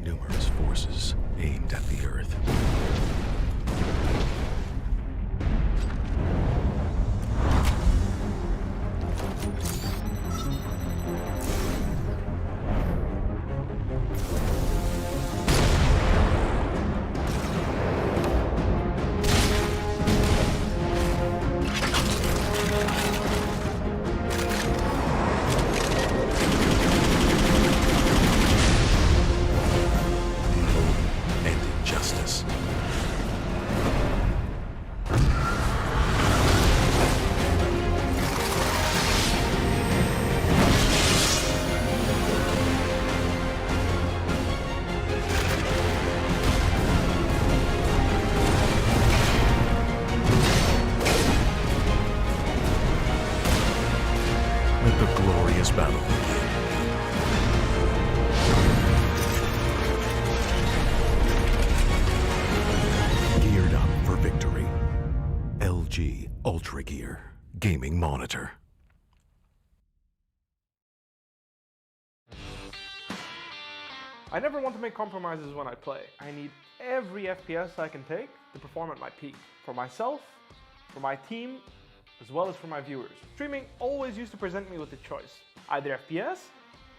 Numerous forces aimed at the Earth. Let the glorious battle begin. Geared up for victory. LG Ultragear Gaming Monitor. I never want to make compromises when I play. I need every FPS I can take to perform at my peak. For myself, for my team, as well as for my viewers. Streaming always used to present me with a choice, either FPS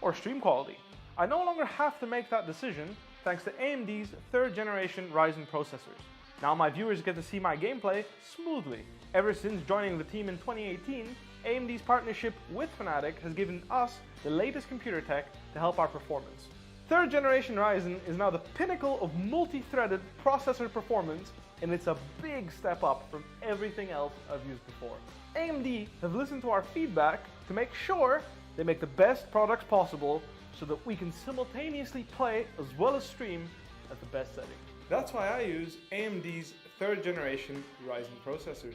or stream quality. I no longer have to make that decision thanks to AMD's 3rd generation Ryzen processors. Now my viewers get to see my gameplay smoothly. Ever since joining the team in 2018, AMD's partnership with Fnatic has given us the latest computer tech to help our performance. 3rd generation Ryzen is now the pinnacle of multi-threaded processor performance, and it's a big step up from everything else I've used before. AMD have listened to our feedback to make sure they make the best products possible so that we can simultaneously play as well as stream at the best setting. That's why I use AMD's 3rd generation Ryzen processors.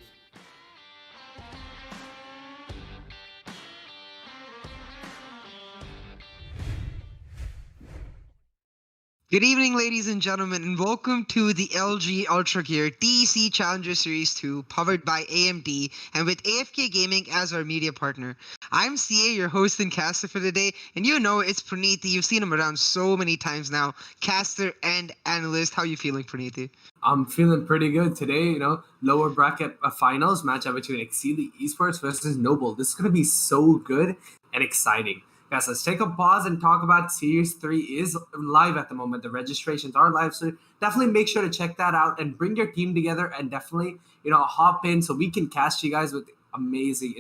Good evening, ladies and gentlemen, and welcome to the LG Ultragear TEC Challenger Series 2, powered by AMD, and with AFK Gaming as our media partner. I'm CA, your host and caster for today, and you know it's Praneethi. You've seen him around so many times now, caster and analyst. How are you feeling, Praneethi? I'm feeling pretty good today. Lower bracket finals matchup between EXCEELI Esports versus Noble. This is going to be so good and exciting. Guys, let's take a pause and talk about Series 3 is live at the moment. The registrations are live, so definitely make sure to check that out and bring your team together and definitely, hop in so we can cast you guys with amazing,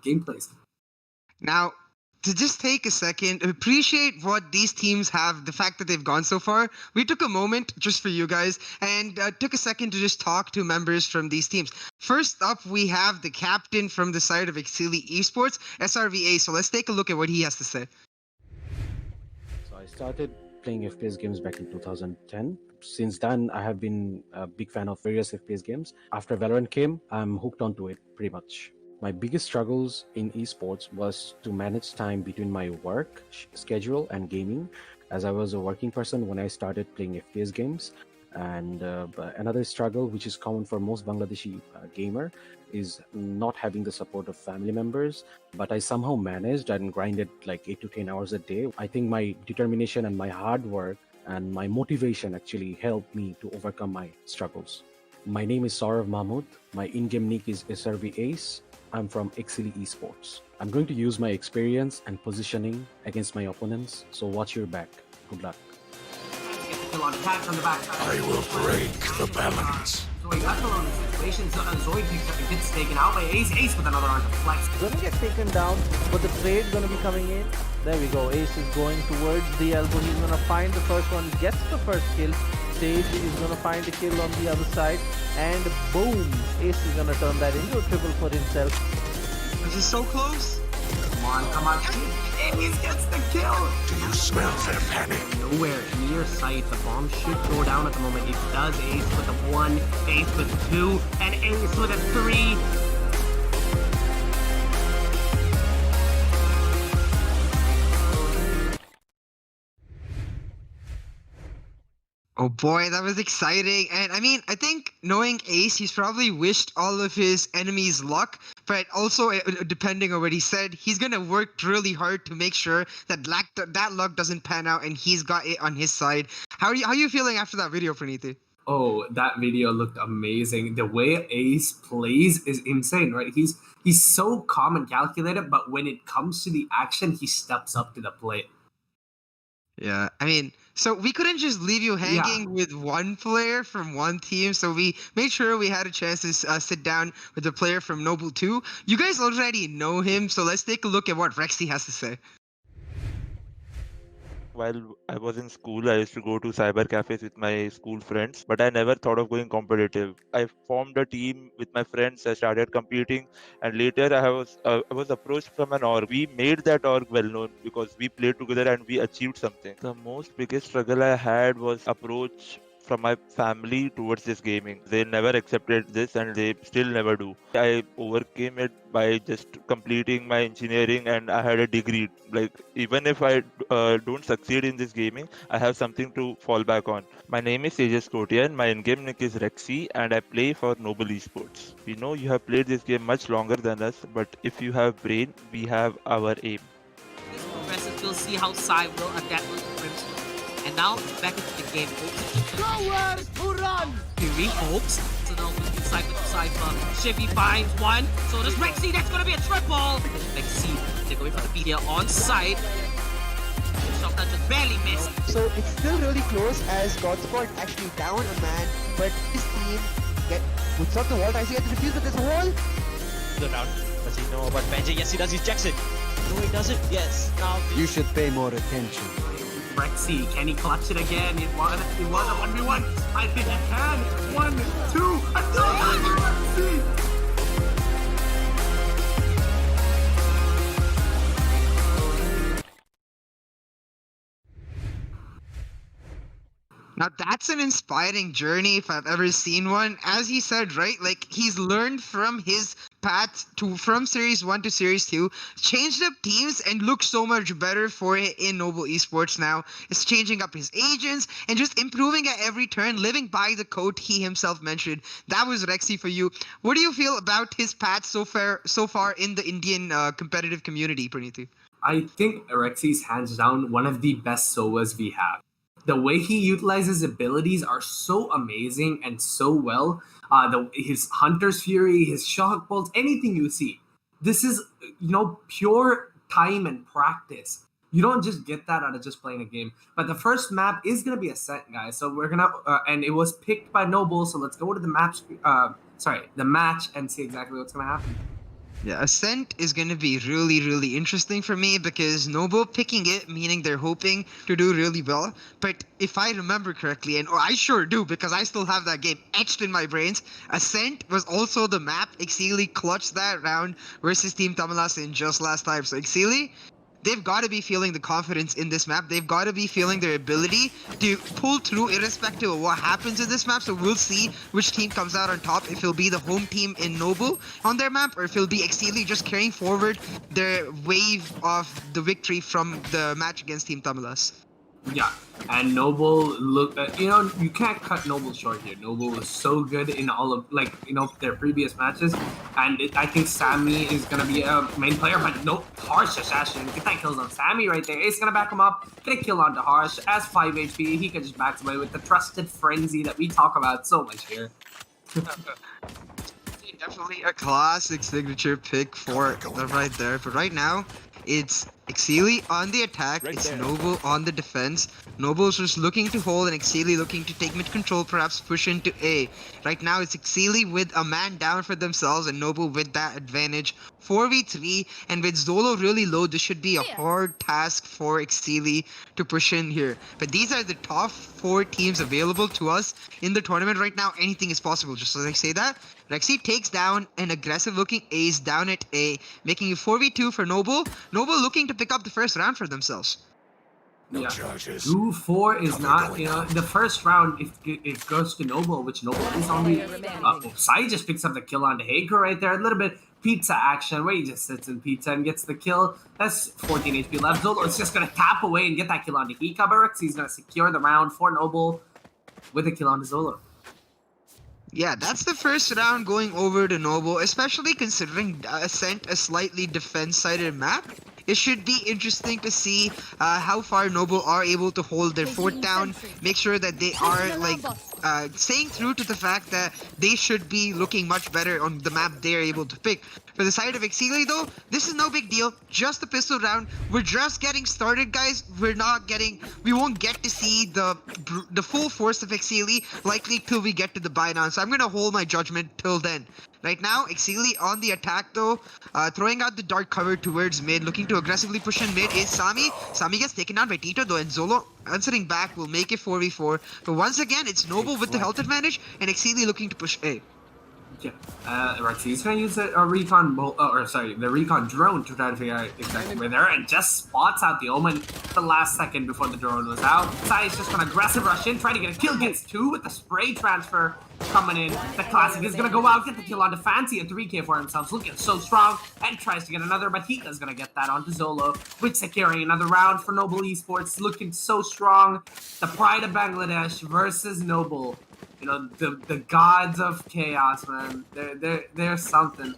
gameplays. Now, to just take a second, appreciate what these teams have, the fact that they've gone so far. We took a moment just for you guys and took a second to just talk to members from these teams. First up, we have the captain from the side of EXCEELI Esports, SRVA. So let's take a look at what he has to say. So I started playing FPS games back in 2010. Since then, I have been a big fan of various FPS games. After Valorant came, I'm hooked onto it pretty much. My biggest struggles in esports was to manage time between my work schedule and gaming, as I was a working person when I started playing FPS games. And another struggle, which is common for most Bangladeshi gamer, is not having the support of family members. But I somehow managed and grinded like 8 to 10 hours a day. I think my determination and my hard work and my motivation actually helped me to overcome my struggles. My name is Saurav Mahmood. My in-game nick is SRV Ace. I'm from EXCEELI Esports. I'm going to use my experience and positioning against my opponents, so watch your back. Good luck. Get the kill on attacks on the backside. I will break the balance. So he got alone in the situation. Zoe gets taken out by Ace. Ace with another round of flex. Gonna get taken down, but the trade gonna be coming in. There we go. Ace is going towards the elbow. He's gonna find the first one, gets the first kill. Sage is gonna find a kill on the other side, and boom! Ace is gonna turn that into a triple for himself. This is so close. Come on. Ace gets the kill. Do you smell their panic? Nowhere near sight. The bomb should go down at the moment. It does. Ace with a 1, Ace with 2, and Ace with a 3. Oh boy, that was exciting. And I mean, I think knowing Ace, he's probably wished all of his enemies luck, but also depending on what he said, he's gonna work really hard to make sure that that luck doesn't pan out and he's got it on his side. How are you feeling after that video, Praniti? Oh, that video looked amazing. The way Ace plays is insane, right? He's so calm and calculated, but when it comes to the action, he steps up to the plate. Yeah, I mean, so we couldn't just leave you hanging with one player from one team, so we made sure we had a chance to sit down with the player from Noble 2. You guys already know him, so let's take a look at what Rexy has to say. While I was in school, I used to go to cyber cafes with my school friends, but I never thought of going competitive. I formed a team with my friends. I started competing, and later I was approached from an org. We made that org well known because we played together and we achieved something. The most biggest struggle I had was approach from my family towards this gaming. They never accepted this and they still never do. I overcame it by just completing my engineering and I had a degree. Like even if I don't succeed in this gaming, I have something to fall back on. My name is Tejas Kotian, my in-game nick is Rexy and I play for Noble Esports. We know you have played this game much longer than us, but if you have brain, we have our aim. This progressive, we'll see how Sai will adapt with Crimson. And now, back into the game, folks. Nowhere to run! Fury hopes. So now with Cypher to Cypher. Shivy finds one. So does Rexy. That's gonna be a triple! Rexy, they're going for the media on site. Shot that just barely missed. So it's still really close as Godsport actually down a man, but his team puts up the wall. I see at the defuse, but there's a wall. Go down. Does he know about Benji? Yes, he does. He checks it. No, he doesn't. Yes. Now You should pay more attention. Rexy, can he clutch it again? It was a 1v1. I think he can. 1, 2, another Rexy! Now that's an inspiring journey if I've ever seen one. As he said, right, like he's learned from his path from Series 1 to Series 2, changed up teams and looks so much better for it in Noble Esports now. It's changing up his agents and just improving at every turn, living by the code he himself mentioned. That was Rexy for you. What do you feel about his path so far in the Indian competitive community, Praniti? I think Rexy's hands down one of the best Soas we have. The way he utilizes abilities are so amazing and so well. His Hunter's Fury, his Shock Bolts, anything you see. This is, pure time and practice. You don't just get that out of just playing a game. But the first map is going to be Ascent, guys. So we're going to, and it was picked by Noble. So let's go to the match and see exactly what's going to happen. Yeah, Ascent is going to be really, really interesting for me because Noble picking it, meaning they're hoping to do really well. But if I remember correctly, and I sure do because I still have that game etched in my brains, Ascent was also the map EXCEELI clutched that round versus Team Tamalas in just last time. So EXCEELI, they've got to be feeling the confidence in this map. They've got to be feeling their ability to pull through irrespective of what happens in this map. So we'll see which team comes out on top, if it'll be the home team in Noble on their map or if it'll be EXCEELI just carrying forward their wave of the victory from the match against Team Tamalas. Yeah, and Noble you can't cut Noble short here. Noble was so good in all of their previous matches, and I think Sami is gonna be a main player. But no, Harsh Assassin, get that kills on Sami right there. It's gonna back him up, get a kill onto Harsh as 5 HP. He can just back away with the trusted frenzy that we talk about so much here. Definitely a classic signature pick for right there. But right now, it's EXCEELI on the attack, it's Noble on the defense. Noble's just looking to hold and EXCEELI looking to take mid control, perhaps push into A. Right now it's EXCEELI with a man down for themselves and Noble with that advantage. 4v3, and with Zolo really low, this should be a hard task for EXCEELI to push in here. But these are the top 4 teams available to us in the tournament right now. Anything is possible. Just as I say that, Rexy takes down an aggressive looking ace down at A, making it 4v2 for Noble. Noble looking to pick up the first round for themselves. No charges. 2-4 is not, you know, the first round, if it goes to Noble, which Noble is on the... Sai just picks up the kill on the Hika right there. A little bit pizza action where he just sits in pizza and gets the kill. That's 14 HP left. Zolo is just going to tap away and get that kill on the Hika. But Rexy's going to secure the round for Noble with a kill on the Zolo. Yeah, that's the first round going over to Noble, especially considering Ascent a slightly defense-sided map. It should be interesting to see how far Noble are able to hold their fort down, make sure that they are like staying true to the fact that they should be looking much better on the map they're able to pick. For the side of EXCEELI though, this is no big deal, just a pistol round. We're just getting started, guys. We won't get to see the full force of EXCEELI likely till we get to the buy down. So I'm gonna hold my judgment till then. Right now, EXCEELI on the attack though, throwing out the dark cover towards mid, looking to aggressively push in mid is Sami. Sami gets taken down by Tito though, and Zolo answering back will make it 4v4. But once again, it's Noble with the health advantage, and EXCEELI looking to push A. Yeah, Rexy's gonna use the recon drone to try to figure out exactly where they're, and just spots out the Omen the last second before the drone was out. Sai is just gonna aggressive rush in, trying to get a kill, gets 2 with the spray transfer coming in. The classic is gonna go out, get the kill onto Fancy, a 3k for himself, looking so strong, and tries to get another, but Hika's gonna get that onto Zolo, with securing another round for Noble Esports, looking so strong. The pride of Bangladesh versus Noble. You know, the gods of chaos, man. They're something.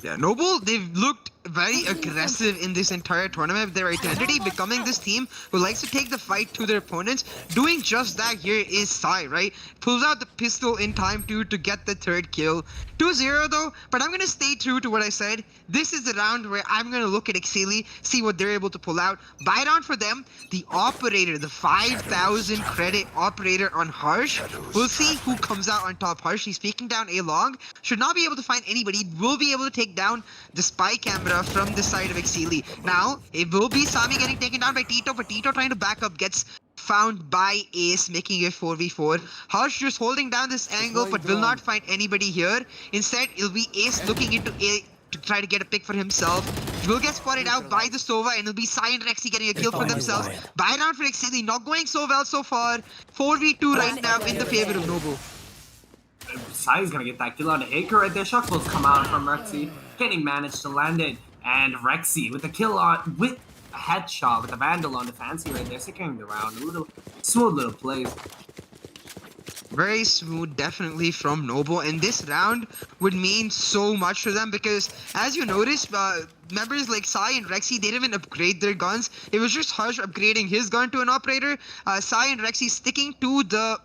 Yeah, Noble, they've looked very aggressive in this entire tournament. Their identity becoming this team who likes to take the fight to their opponents. Doing just that here is Sai, right? Pulls out the pistol in time to get the 3rd kill. 2-0 though, but I'm gonna stay true to what I said. This is the round where I'm gonna look at EXCEELI, see what they're able to pull out. Buy down for them, the operator, the 5,000 credit operator on Harsh. We'll see who comes out on top. Harsh, he's peeking down A long. Should not be able to find anybody. Will be able to take down the spy camera from the side of EXCEELI. Now, it will be Sami getting taken down by Tito, but Tito trying to back up gets found by Ace, making it 4v4. Harsh just holding down this angle, but will not find anybody here. Instead, it'll be Ace looking into A to try to get a pick for himself. Will get spotted out by the Sova, and it'll be Sai and Rexy getting a kill for themselves. Buy down for EXCEELI, not going so well so far. 4v2 right now in the favor of Noble. Sai's gonna get that kill on the Hika right there. Shuckles come out from Rexy, getting managed to land it. And Rexy with the kill on, with a headshot, with a Vandal on the Fancy right there, securing the round. A little smooth little plays. Very smooth, definitely from Noble, and this round would mean so much to them because, as you notice, members like Sai and Rexy, they didn't even upgrade their guns. It was just Harsh upgrading his gun to an operator. Sai and Rexy sticking to the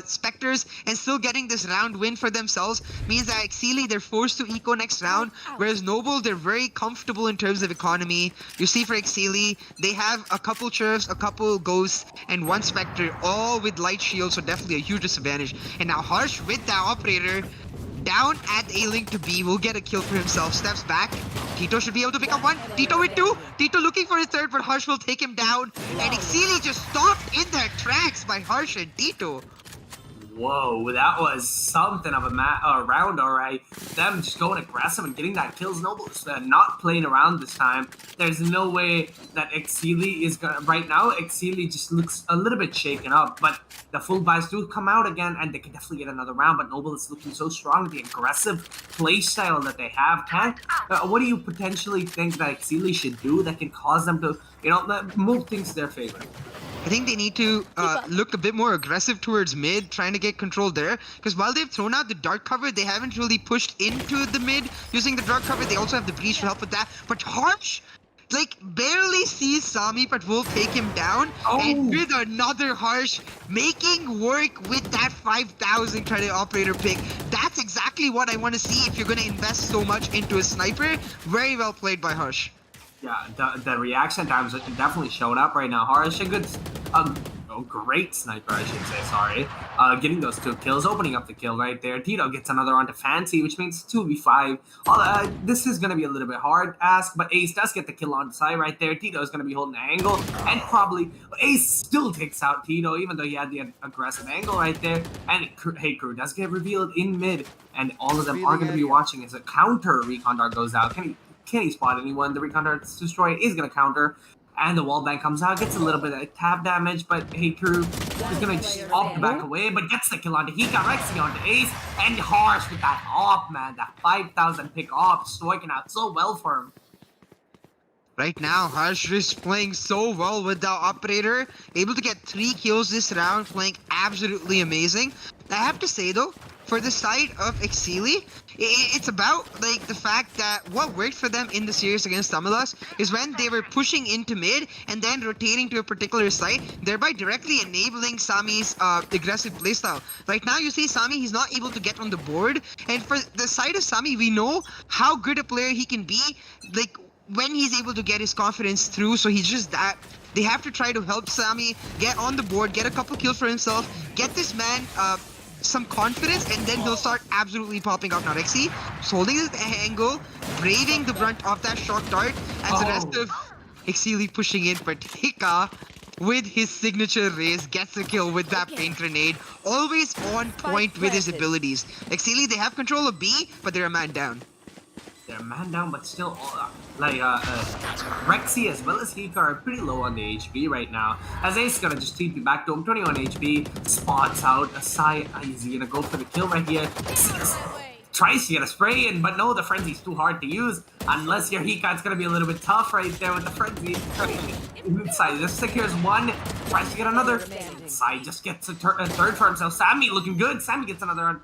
Spectres and still getting this round win for themselves means that EXCEELI, they're forced to eco next round, whereas Noble, they're very comfortable in terms of economy. You see for EXCEELI, they have a couple Chervs, a couple Ghosts, and 1 Spectre, all with light shield, so definitely a huge disadvantage. And now Harsh with that operator down at A-Link to B will get a kill for himself, steps back. Tito should be able to pick up 1. Tito with 2. Tito looking for his 3rd, but Harsh will take him down. And EXCEELI just stopped in their tracks by Harsh and Tito. Whoa, that was something of a round, alright. Them just going aggressive and getting that kills. Noble's not playing around this time. There's no way that EXCEELI is gonna. Right now, EXCEELI just looks a little bit shaken up, but the full buys do come out again, and they can definitely get another round. But Noble is looking so strong. The aggressive play style that they have. What do you potentially think that EXCEELI should do that can cause them to, you know, move things to their favor? I think they need to look a bit more aggressive towards mid, trying to get control there. Because while they've thrown out the dark cover, they haven't really pushed into the mid using the dark cover. They also have the breach to help with that. But Harsh, like, barely sees Sami, but will take him down. And with another Harsh, making work with that 5,000 credit operator pick. That's exactly what I want to see if you're going to invest so much into a sniper. Very well played by Harsh. Yeah, the reaction times definitely showed up right now. Harsh, a good, great sniper, I should say, sorry. Getting those 2 kills, opening up the kill right there. Tito gets another onto Fancy, which means 2v5. This is going to be a little bit hard ask, but Ace does get the kill on side right there. Tito is going to be holding the angle, and probably Ace still takes out Tito, even though he had the aggressive angle right there. And Hey Crew does get revealed in mid, and all of them are going to be watching as a counter recon dart goes out. Can he spot anyone? The recon dart's destroyed is going to counter. And the wall bang comes out, gets a little bit of tap damage, but Hey Crew is going to just opt back away, but gets the kill onto Hika, Rexy onto Ace, and Harsh with that op, man. That 5,000 pick op, just working out so well for him. Right now, Harsh is playing so well with the operator, able to get 3 kills this round, playing absolutely amazing. I have to say though, for the side of EXCEELI, it's about like the fact that what worked for them in the series against Tamilas is when they were pushing into mid and then rotating to a particular site, thereby directly enabling Sami's aggressive playstyle. Right now you see Sami, he's not able to get on the board, and for the side of Sami, we know how good a player he can be, like when he's able to get his confidence through, so he's just that. They have to try to help Sami get on the board, get a couple kills for himself, get this man some confidence, and then he'll start absolutely popping out. Now Rexy just holding his angle, braving the brunt of that shock dart, as the rest of EXCEELI pushing in, but Hika with his signature raise gets a kill with that paint grenade, always on point with his abilities. EXCEELI, they have control of B, but they're a man down. They're a man down, but still, Rexy as well as Hika are pretty low on the HP right now. As Ace is gonna just TP back to him, 21 HP, spots out a side. Is he gonna go for the kill right here? Tries to get a spray in, but no, the frenzy's too hard to use. Unless you're Hika, it's gonna be a little bit tough right there with the frenzy. Side just secures 1, tries to get another. Side just gets a third for himself. Sami looking good. Sami gets another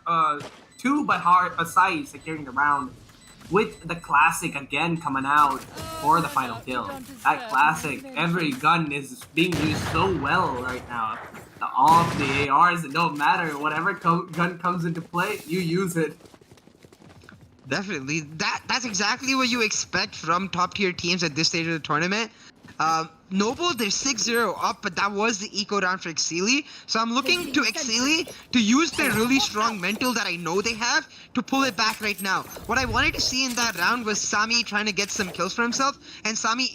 2, but Side securing the round. With the classic again coming out for the final kill. That classic, every gun is being used so well right now. The AWP, the ARs, it don't matter. Whatever gun comes into play, you use it. Definitely. That's exactly what you expect from top tier teams at this stage of the tournament. Noble, they're 6-0 up, but that was the eco round for EXCEELI. So I'm looking to EXCEELI to use their really strong mental that I know they have to pull it back right now. What I wanted to see in that round was Sami trying to get some kills for himself, and Sami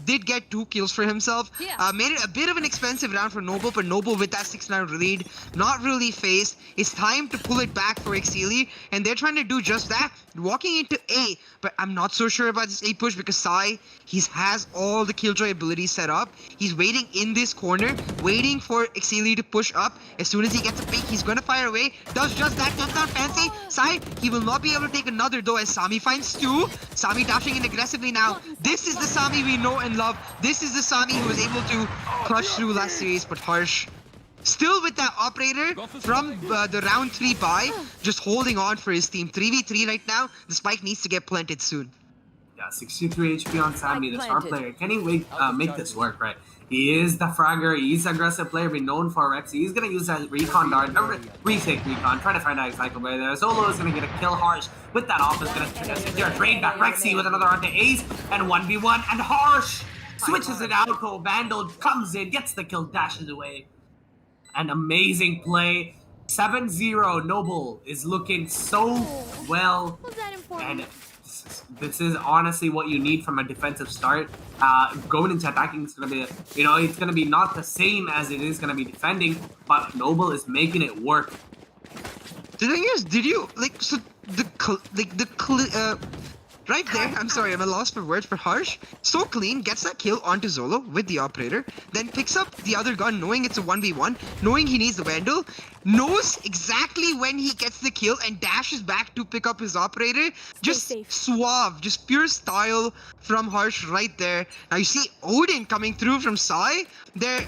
did get 2 kills for himself. Made it a bit of an expensive round for Noble, but Noble with that 6-round lead, not really phased. It's time to pull it back for EXCEELI, and they're trying to do just that, walking into A, but I'm not so sure about this A push because Sai, he has all the Killjoy abilities set up. He's waiting in this corner, waiting for EXCEELI to push up. As soon as he gets a peek, he's gonna fire away. Does just that, takes down Fancy. Sai, he will not be able to take another though as Sami finds 2. Sami dashing in aggressively now. This is the Sami we know and love. This is the Sami who was able to crush through last series, but Harsh still with that operator from the round 3 bye, just holding on for his team. 3v3 right now. The spike needs to get planted soon. Yeah, 63 HP on Sami, the star player. Can he make this work, right? He is the fragger. He's an aggressive player. We're known for Rexy. He's going to use that recon dart. Retake recon. Trying to find out exactly where there. Solo is going to get a kill. Harsh with that off is going to secure a trade back. Rexy with another onto Ace. And 1v1. And Harsh switches it out. Vandal comes in, gets the kill, dashes away. An amazing play. 7-0. Noble is looking so well. And this is honestly what you need from a defensive start. Going into attacking is going to be, it's going to be not the same as it is going to be defending, but Noble is making it work. The thing is, did you, right there, I'm sorry, I'm at a loss for words for Harsh. So clean, gets that kill onto Zolo with the operator, then picks up the other gun knowing it's a 1v1, knowing he needs the Vandal, knows exactly when he gets the kill and dashes back to pick up his operator. Just suave, just pure style from Harsh right there. Now you see Odin coming through from Sai. Their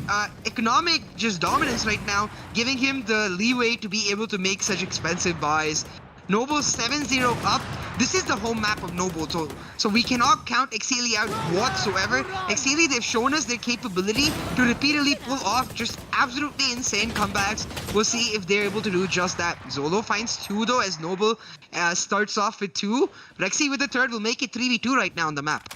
economic just dominance right now, giving him the leeway to be able to make such expensive buys. Noble 7-0 up. This is the home map of Noble, so we cannot count EXCEELI out whatsoever. EXCEELI, they've shown us their capability to repeatedly pull off just absolutely insane comebacks. We'll see if they're able to do just that. Zolo finds 2 though as Noble starts off with 2. Rexy with the 3rd will make it 3v2 right now on the map.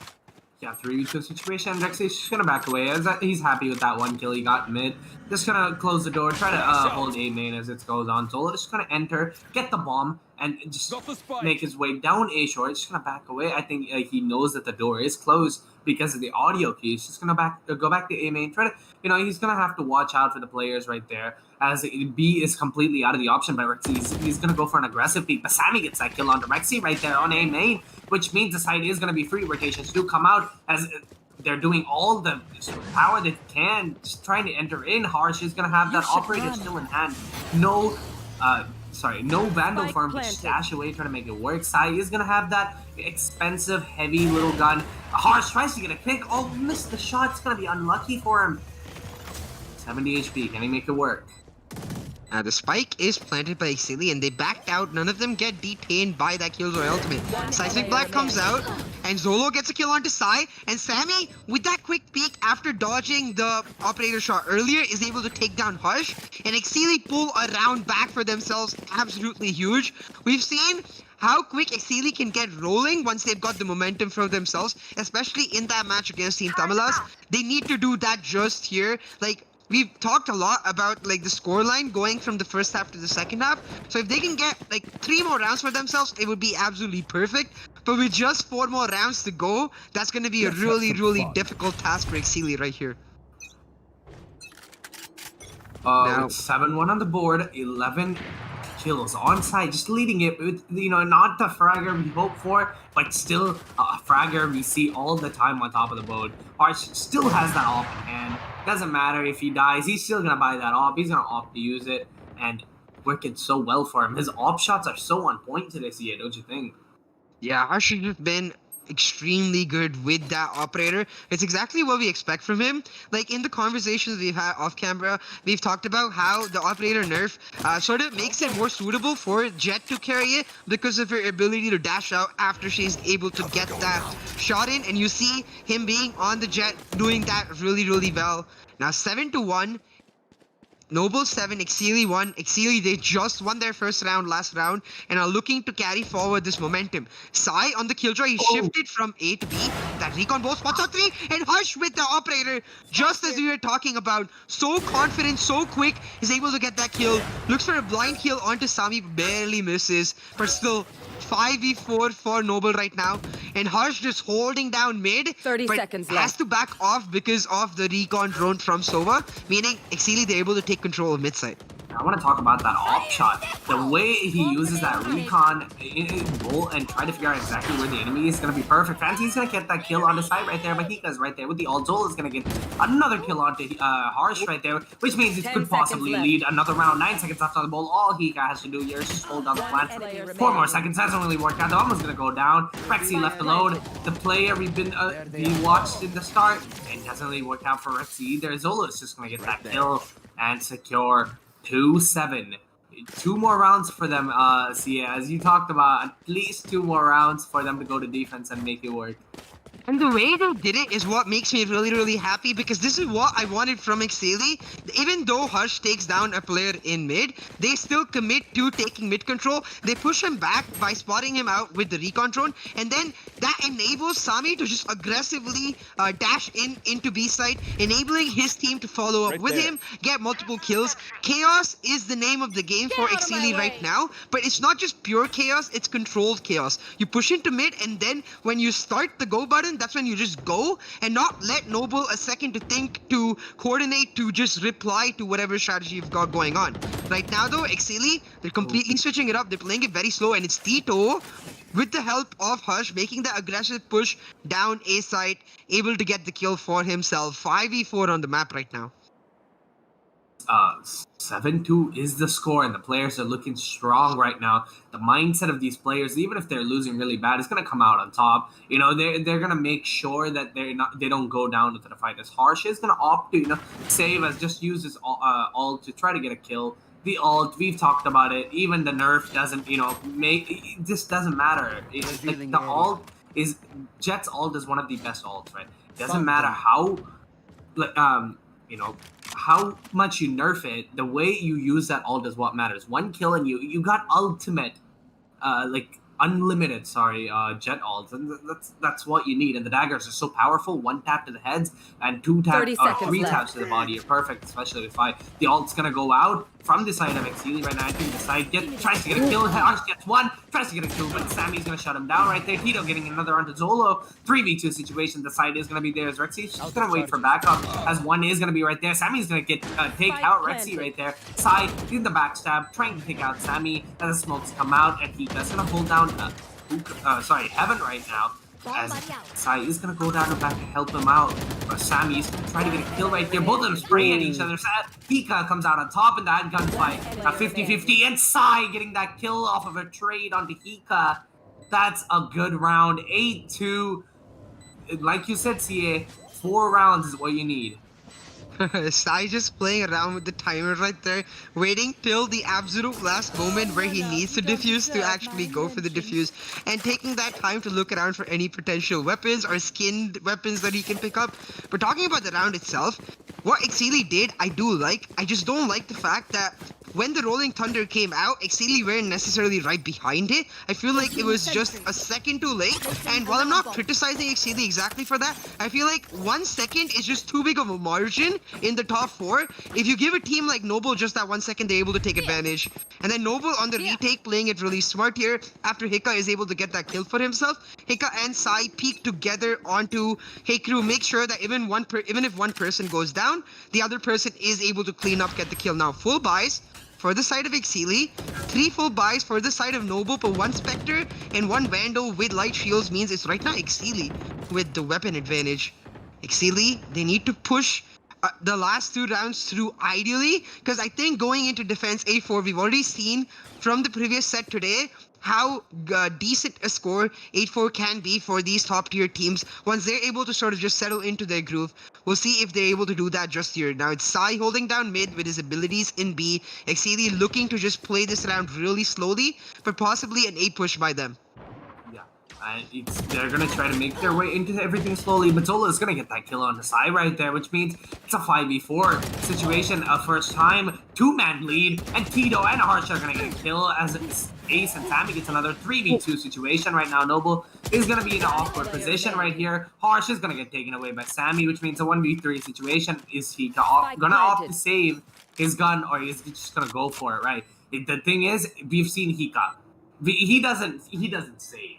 Yeah, 3v2 situation. Rexy's just gonna back away as he's happy with that one kill he got mid. Just gonna close the door, try to hold A main as it goes on. Zolo just gonna enter, get the bomb, and just make his way down A short. Just gonna back away. I think he knows that the door is closed because of the audio key. He's just gonna go back to A main. Try to, he's gonna have to watch out for the players right there. As B is completely out of the option by Rexy. He's gonna go for an aggressive peek, but Sami gets that kill onto Rexy right there on A main, which means the side is gonna be free. Rotations do come out as they're doing all the power they can, just trying to enter in. Harsh is gonna have that operator still in hand. No Vandal farm to stash away, trying to make it work. Sai is gonna have that expensive, heavy little gun. Harsh tries to get a kick. Oh, missed the shot. It's gonna be unlucky for him. 70 HP. Can he make it work? The spike is planted by EXCEELI and they backed out. None of them get detained by that Killjoy ultimate. Seismic Black comes out and Zolo gets a kill onto Sai, and Sami, with that quick peek after dodging the operator shot earlier, is able to take down Hush, and EXCEELI pull a round back for themselves. Absolutely huge. We've seen how quick EXCEELI can get rolling once they've got the momentum for themselves, especially in that match against Team Tamilas. They need to do that just here. Like, we've talked a lot about the scoreline going from the first half to the second half. So if they can get 3 more rounds for themselves, it would be absolutely perfect. But with just 4 more rounds to go, that's going to be a really, really difficult task for EXCEELI right here. Now 7-1 on the board, 11 kills on site, just leading it with, not the fragger we hope for, but still a fragger we see all the time on top of the board. Harsh still has that op in hand. Doesn't matter if he dies, he's still gonna buy that op. He's gonna opt to use it, and working so well for him. His op shots are so on point today, CA, don't you think? Yeah, Harsh has been extremely good with that operator. It's exactly what we expect from him. In the conversations we've had off camera, we've talked about how the operator nerf sort of makes it more suitable for Jet to carry it because of her ability to dash out after she's able to get that shot in, and you see him being on the Jet doing that really, really well. Now 7-1. Noble 7, EXCEELI 1. EXCEELI, they just won their first round last round and are looking to carry forward this momentum. Sai on the Killjoy, he shifted from A to B. That recon both spots on 3, and Hush with the operator, just as we were talking about. So confident, so quick, is able to get that kill. Looks for a blind kill onto Sami, barely misses, but still 5v4 for Noble right now. And Harsh just holding down mid, 30 but seconds has left. to back off because of the recon drone from Sova, meaning EXCEELI, they're able to take control of mid side. I want to talk about that op shot. The way he uses that recon bolt and try to figure out exactly where the enemy is going to be perfect. Fancy's going to get that kill on the side right there, but Hika's right there with the ult. Zol is going to get another kill onto Harsh right there, which means it could possibly lead another round. 9 seconds left on the ball. All Hika has to do here is just hold down the plant. 4 more seconds. Hasn't really worked out. The bomb is going to go down. Rexy left alone. The player we watched in the start, it doesn't really work out for Rexy either. Zolo is just going to get that kill and secure 2-7. 2 more rounds for them, Sia. As you talked about, at least 2 more rounds for them to go to defense and make it work. And the way they did it is what makes me really, really happy, because this is what I wanted from EXCEELI. Even though Hush takes down a player in mid, they still commit to taking mid control. They push him back by spotting him out with the recon drone, and then that enables Sami to just aggressively dash into B side, enabling his team to follow up with him, get multiple kills. Chaos is the name of the game for EXCEELI right now, but it's not just pure chaos, it's controlled chaos. You push into mid, and then when you start the go button, that's when you just go and not let Noble a second to think, to coordinate, to just reply to whatever strategy you've got going on. Right now though, EXCEELI, they're completely switching it up. They're playing it very slow, and it's Tito with the help of Hush making the aggressive push down A side, able to get the kill for himself. 5v4 on the map right now. 7-2 is the score, and the players are looking strong right now. The mindset of these players, even if they're losing really bad, is going to come out on top. They're going to make sure that they don't go down into the fight. As Harsh is going to opt to save, as just use his ult to try to get a kill. The ult, we've talked about it. Even the nerf doesn't this doesn't matter. The ult is Jet's ult is one of the best ults, right? It doesn't matter how how much you nerf it, the way you use that ult is what matters. 1 kill and you got ultimate unlimited, jet ults, and that's what you need. And the daggers are so powerful. One tap to the heads and three taps to the body are perfect, especially if the ult's gonna go out from the side of EXCEELI right now. I think the side tries to get a kill. Harsh gets one, tries to get a kill, but Sami's gonna shut him down right there. Hito getting another onto Zolo. 3v2 situation. The side is gonna be there as Rexy. She's just gonna wait for backup, as one is gonna be right there. Sami's gonna get take out Rexy right there. Side in the backstab, trying to take out Sami as the smokes come out, and Hika's gonna hold down Heaven right now. As Sai is gonna go down and back to help him out. But Sami's trying to get a kill right there. Both of them spraying at each other. Hika comes out on top in that gunfight. A 50-50, and Sai getting that kill off of a trade onto Hika. That's a good round. 8-2. Like you said, CA, 4 rounds is what you need. Sai just playing around with the timer right there, waiting till the absolute last moment where he needs to defuse to actually go for the defuse, and taking that time to look around for any potential weapons or skinned weapons that he can pick up. But talking about the round itself, what EXCEELI did, I do like. I just don't like the fact that when the Rolling Thunder came out, EXCEELI weren't necessarily right behind it. I feel like it was just a second too late, and while I'm not criticizing EXCEELI exactly for that, I feel like 1 second is just too big of a margin in the top 4. If you give a team like Noble just that 1 second, they're able to take advantage. And then Noble on the retake playing it really smart here after Hika is able to get that kill for himself. Hika and Sai peek together onto Heikru, make sure that even if one person goes down, the other person is able to clean up, get the kill. Now full buys for the side of EXCEELI, 3 full buys for the side of Noble, but 1 Spectre and 1 Vandal with light shields means it's right now EXCEELI with the weapon advantage. EXCEELI, they need to push the last 2 rounds through ideally, because I think going into defense A4, we've already seen from the previous set today how decent a score 8-4 can be for these top tier teams once they're able to sort of just settle into their groove. We'll see if they're able to do that just here. Now it's Sai holding down mid with his abilities in B. EXCEELI looking to just play this round really slowly, but possibly an A push by them. They're gonna try to make their way into everything slowly, but Zola is gonna get that kill on the side right there, which means it's a 5v4 situation. A first time 2-man lead, and Tito and Harsh are gonna get a kill as Ace and Sami gets another 3v2 situation right now. Noble is gonna be in an awkward position right here. Harsh is gonna get taken away by Sami, which means a 1v3 situation. Is he gonna opt to save his gun, or is he just gonna go for it, right? The thing is, we've seen Hika. He doesn't save.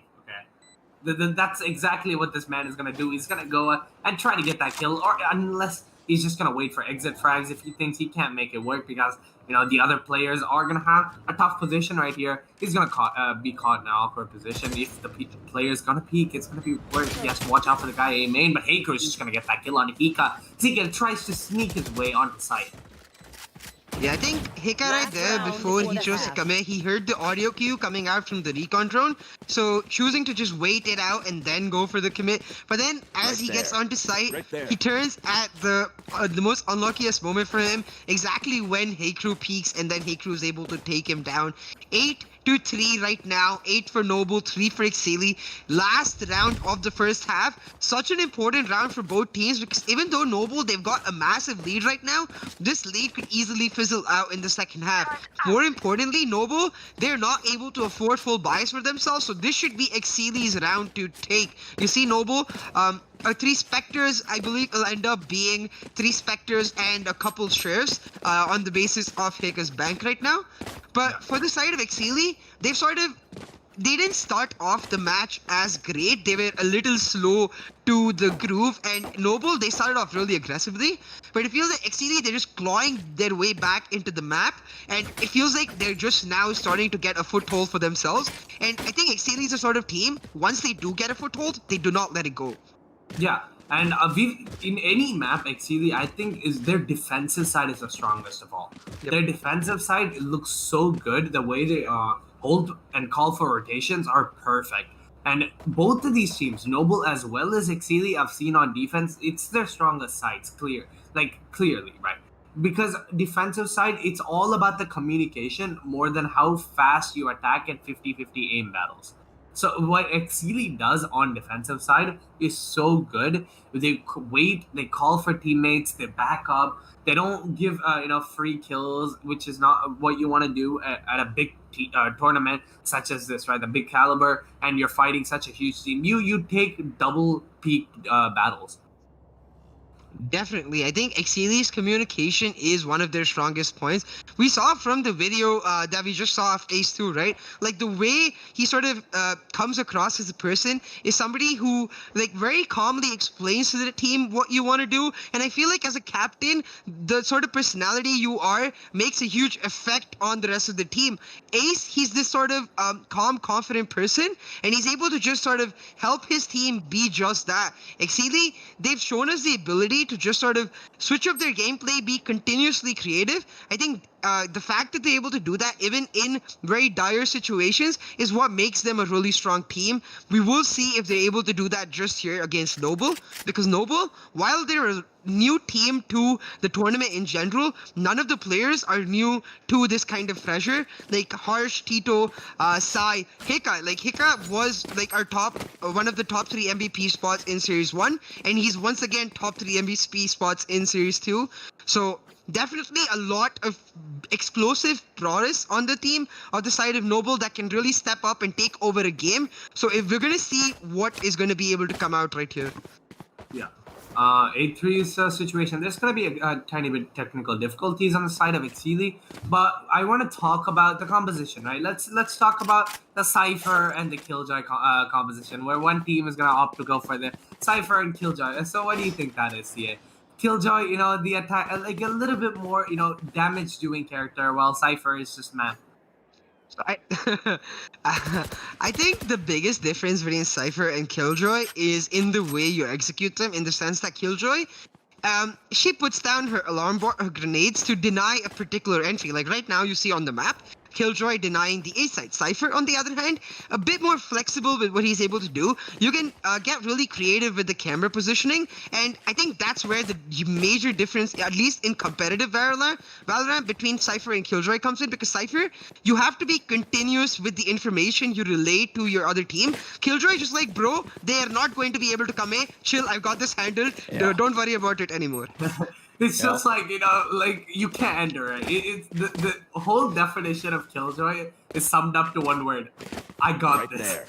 That's exactly what this man is going to do. He's going to go and try to get that kill, or unless he's just going to wait for exit frags if he thinks he can't make it work, because, you know, the other players are going to have a tough position right here. He's going to be caught in an awkward position. If the player is going to peek, it's going to be where he has to watch out for the guy A main, but Heiko is just going to get that kill on Hika. Hika tries to sneak his way onto site. Yeah, I think Hika right there, before he chose to come in, he heard the audio cue coming out from the recon drone, so choosing to just wait it out and then go for the commit. But then, as he gets onto site, he turns at the most unluckiest moment for him, exactly when Heikru peaks, and then Heikru is able to take him down. 8-3 right now, 8 for Noble, 3 for EXCEELI. Last round of the first half. Such an important round for both teams, because even though Noble, they've got a massive lead right now, this lead could easily fizzle out in the second half. More importantly, Noble, they're not able to afford full buys for themselves, so this should be EXCEELI's round to take. You see Noble, 3 Spectres, I believe, will end up being 3 Spectres and a couple shares on the basis of Hika's bank right now. But for the side of EXCEELI, they didn't start off the match as great. They were a little slow to the groove, and Noble, they started off really aggressively. But it feels like EXCEELI, they're just clawing their way back into the map, and it feels like they're just now starting to get a foothold for themselves. And I think EXCEELI is a sort of team, once they do get a foothold, they do not let it go. Yeah, and in any map, EXCEELI, I think, is their defensive side is the strongest of all. Yep. Their defensive side, it looks so good. The way they hold and call for rotations are perfect. And both of these teams, Noble as well as EXCEELI, I've seen on defense, it's their strongest sides, clearly, right? Because defensive side, it's all about the communication more than how fast you attack at 50-50 aim battles. So what EXCEELI does on defensive side is so good. They wait, they call for teammates, they back up, they don't give free kills, which is not what you want to do at a big tournament such as this, right? The big caliber, and you're fighting such a huge team. You take double peak battles. Definitely. I think EXCEELI's communication is one of their strongest points. We saw from the video that we just saw of Ace 2, right? Like the way he sort of comes across as a person is somebody who like very calmly explains to the team what you want to do. And I feel like as a captain, the sort of personality you are makes a huge effect on the rest of the team. Ace, he's this sort of calm, confident person, and he's able to just sort of help his team be just that. EXCEELI, they've shown us the ability to just sort of switch up their gameplay, be continuously creative. I think the fact that they're able to do that even in very dire situations is what makes them a really strong team. We will see if they're able to do that just here against Noble, because Noble, while they're a new team to the tournament in general, none of the players are new to this kind of pressure. Like Harsh, Tito, Sai, Hika. Like Hika was like our one of the top 3 MVP spots in Series 1, and he's once again top 3 MVP spots in Series 2. So definitely a lot of explosive prowess on the team on the side of Noble that can really step up and take over a game. So if we're going to see what is going to be able to come out right here. Yeah. 8-3's situation, there's going to be a tiny bit technical difficulties on the side of EXCEELI, but I want to talk about the composition, right? Let's talk about the Cypher and the Killjoy composition, where one team is going to opt to go for the Cypher and Killjoy. So what do you think that is, CA? Killjoy, you know, the attack, like a little bit more, you know, damage-doing character, while Cypher is just man. I think the biggest difference between Cypher and Killjoy is in the way you execute them, in the sense that Killjoy, she puts down her alarm bot, her grenades to deny a particular entry. Like right now you see on the map, Killjoy denying the A side. Cypher, on the other hand, a bit more flexible with what he's able to do. You can get really creative with the camera positioning, and I think that's where the major difference, at least in competitive Valorant, between Cypher and Killjoy comes in, because Cypher, you have to be continuous with the information you relay to your other team. Killjoy just like, bro, they are not going to be able to come in. Chill, I've got this handled. Yeah. Don't worry about it anymore. It's just like, you know, like you can't enter it. It's the whole definition of Killjoy is summed up to one word: I got Right this. there.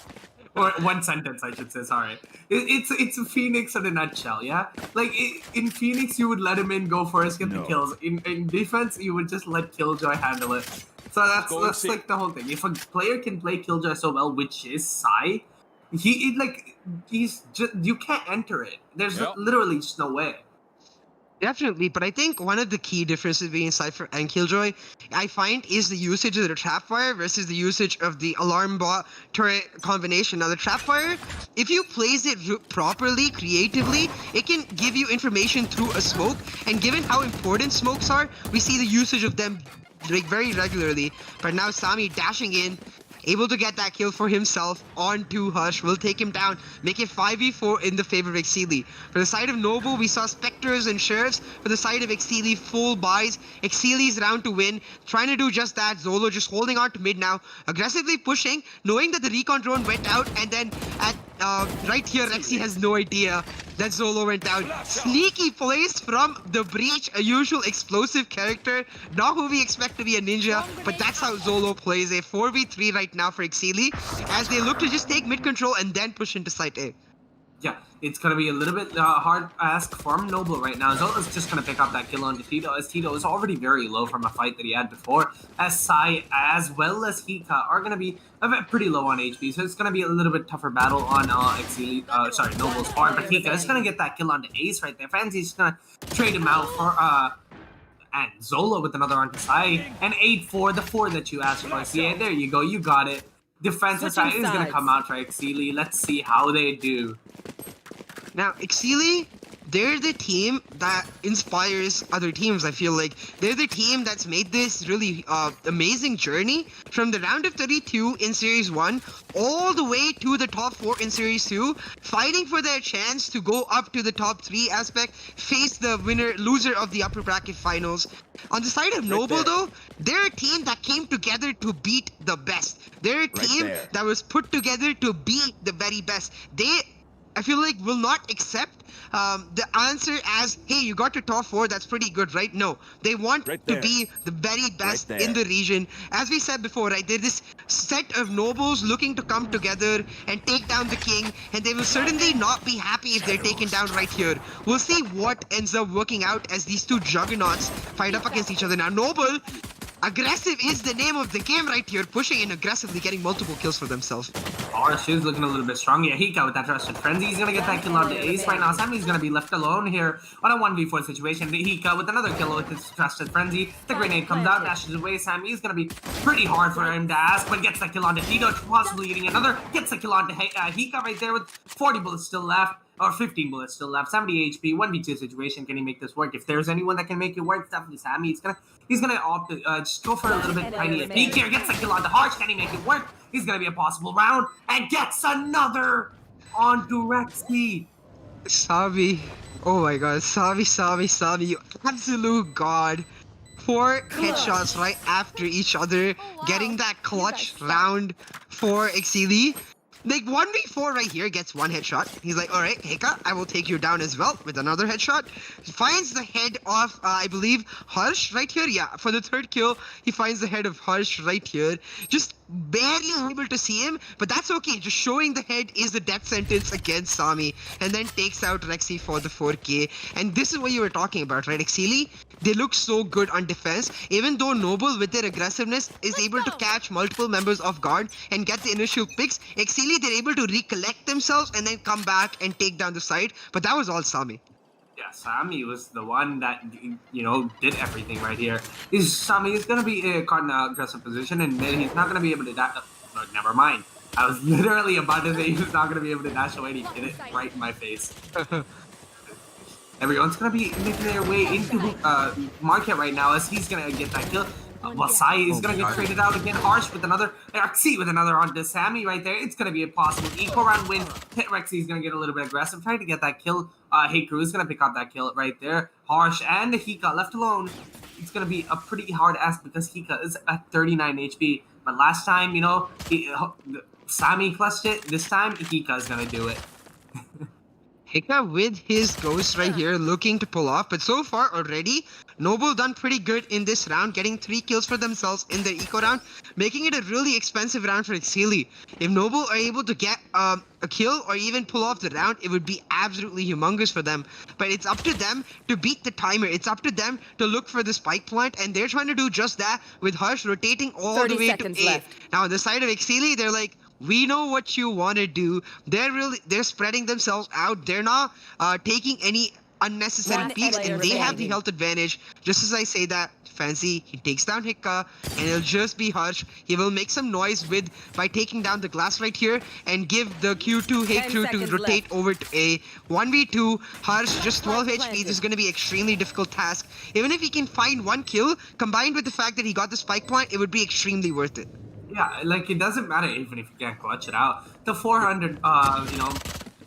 Or one sentence, I should say. Sorry. It's a Phoenix in a nutshell. Yeah. Like in Phoenix, you would let him in, go first, get the kills. In defense, you would just let Killjoy handle it. So that's like the whole thing. If a player can play Killjoy so well, which is Sai, he's just, you can't enter it. There's literally just no way. Definitely, but I think one of the key differences between Cypher and Killjoy, I find, is the usage of the Trapfire versus the usage of the Alarm Bot turret combination. Now, the Trapfire, if you place it properly, creatively, it can give you information through a smoke, and given how important smokes are, we see the usage of them like very regularly. But now Sami dashing in, able to get that kill for himself onto Hush, will take him down, make it 5v4 in the favor of EXCEELI. For the side of Noble, we saw Spectres and Sheriffs. For the side of EXCEELI, full buys. EXCEELI's round to win, trying to do just that. Zolo just holding on to mid now, aggressively pushing, knowing that the recon drone went out, and then at right here, Rexy has no idea that Zolo went down. Sneaky plays from the breach, a usual explosive character, not who we expect to be a ninja, but that's how Zolo plays. A 4v3 right now for EXCEELI, as they look to just take mid control and then push into site A. Yeah, it's going to be a little bit hard ask from Noble right now. Zola's just going to pick up that kill on Tito, as Tito is already very low from a fight that he had before, as Sai as well as Hika are going to be pretty low on HP, so it's going to be a little bit tougher battle on EXCEELI, Noble's part, but Hika is going to get that kill onto Ace right there. Fancy's going to trade him out for, and Zola with another onto Sai, and 8-4, the 4 that you asked for. Yeah, there you go, you got it. Defensive side is going to come out for EXCEELI. Let's see how they do. Now, EXCEELI, they're the team that inspires other teams, I feel like. They're the team that's made this really amazing journey from the round of 32 in Series 1 all the way to the top 4 in Series 2, fighting for their chance to go up to the top 3 aspect, face the loser of the upper bracket finals. On the side of Noble, though, they're a team that came together to beat the best. They're a team that was put together to be the very best. They I feel like will not accept the answer as, hey, you got to top 4, that's pretty good, right? No, they want Right to there. be the very best Right in there. the region. As we said before, right, they're this set of nobles looking to come together and take down the king, and they will certainly not be happy if they're taken down right here. We'll see what ends up working out as these two juggernauts fight up against each other. Now, Noble, aggressive is the name of the game right here, pushing in aggressively, getting multiple kills for themselves. Ours is looking a little bit strong. Yeah, Hika with that Trusted Frenzy. He's gonna get that kill on the ace right now. Sami's gonna be left alone here on a 1v4 situation. Hika with another kill with his Trusted Frenzy. The grenade comes out, dashes away. Sami is gonna be pretty hard for him to ask, but gets that kill on the Tito, possibly getting another. Gets the kill on the Hika right there with 40 bullets still left. Or 15 bullets still left, 70 HP, 1v2 situation. Can he make this work? If there's anyone that can make it work, it's definitely Sami. He's gonna opt to just go for a little bit tiny peek here. Gets a kill on the Harsh. Can he make it work? He's gonna be a possible round and gets another onto Rexy. Sami. Oh my god, Sami, you absolute god. 4 headshots right after each other, getting that clutch round for EXCEELI. Like 1v4 right here gets 1 headshot. He's like, alright, Hika, I will take you down as well with another headshot. Finds the head of, I believe, Harsh right here. Yeah, for the 3rd kill, he finds the head of Harsh right here. Just barely able to see him, but that's okay. Just showing the head is the death sentence against Sami. And then takes out Rexy for the 4k. And this is what you were talking about, right? EXCEELI, they look so good on defense. Even though Noble, with their aggressiveness, is able to catch multiple members off guard and get the initial picks, EXCEELI, they're able to recollect themselves and then come back and take down the side. But that was all Sami. Yeah, Sami was the one that, you know, did everything right here. Sami is going to be caught in an aggressive position, and then he's not going to be able to dash. Oh, never mind. I was literally about to say he was not going to be able to dash away, and he did it right in my face. Everyone's going to be making their way into market right now as he's going to get that kill. Wasai is going to get traded out again. Harsh with another. Rexy with another onto Sami right there. It's going to be a possible eco round win. Rexy is going to get a little bit aggressive, trying to get that kill. Hika is going to pick out that kill right there. Harsh and Hika left alone. It's going to be a pretty hard ask because Hika is at 39 HP. But last time, you know, Sami clutched it. This time, Hika is going to do it. Hika with his ghost right here looking to pull off, but so far already Noble done pretty good in this round, getting 3 kills for themselves in their eco round, making it a really expensive round for EXCEELI. If Noble are able to get a kill or even pull off the round, it would be absolutely humongous for them. But it's up to them to beat the timer. It's up to them to look for the spike plant, and they're trying to do just that with Harsh rotating all the way to A. Left. Now on the side of EXCEELI, they're like, we know what you want to do. They're spreading themselves out. They're not taking any unnecessary peeks, and they have the health advantage. Just as I say that, Fancy, he takes down Hika, and it'll just be Harsh. He will make some noise by taking down the glass right here and give the Q2 hit through to rotate over to A. 1v2, Harsh, just 12 HP. This is going to be an extremely difficult task. Even if he can find 1 kill, combined with the fact that he got the spike point, it would be extremely worth it. Yeah, like it doesn't matter even if you can't clutch it out. The 400, you know,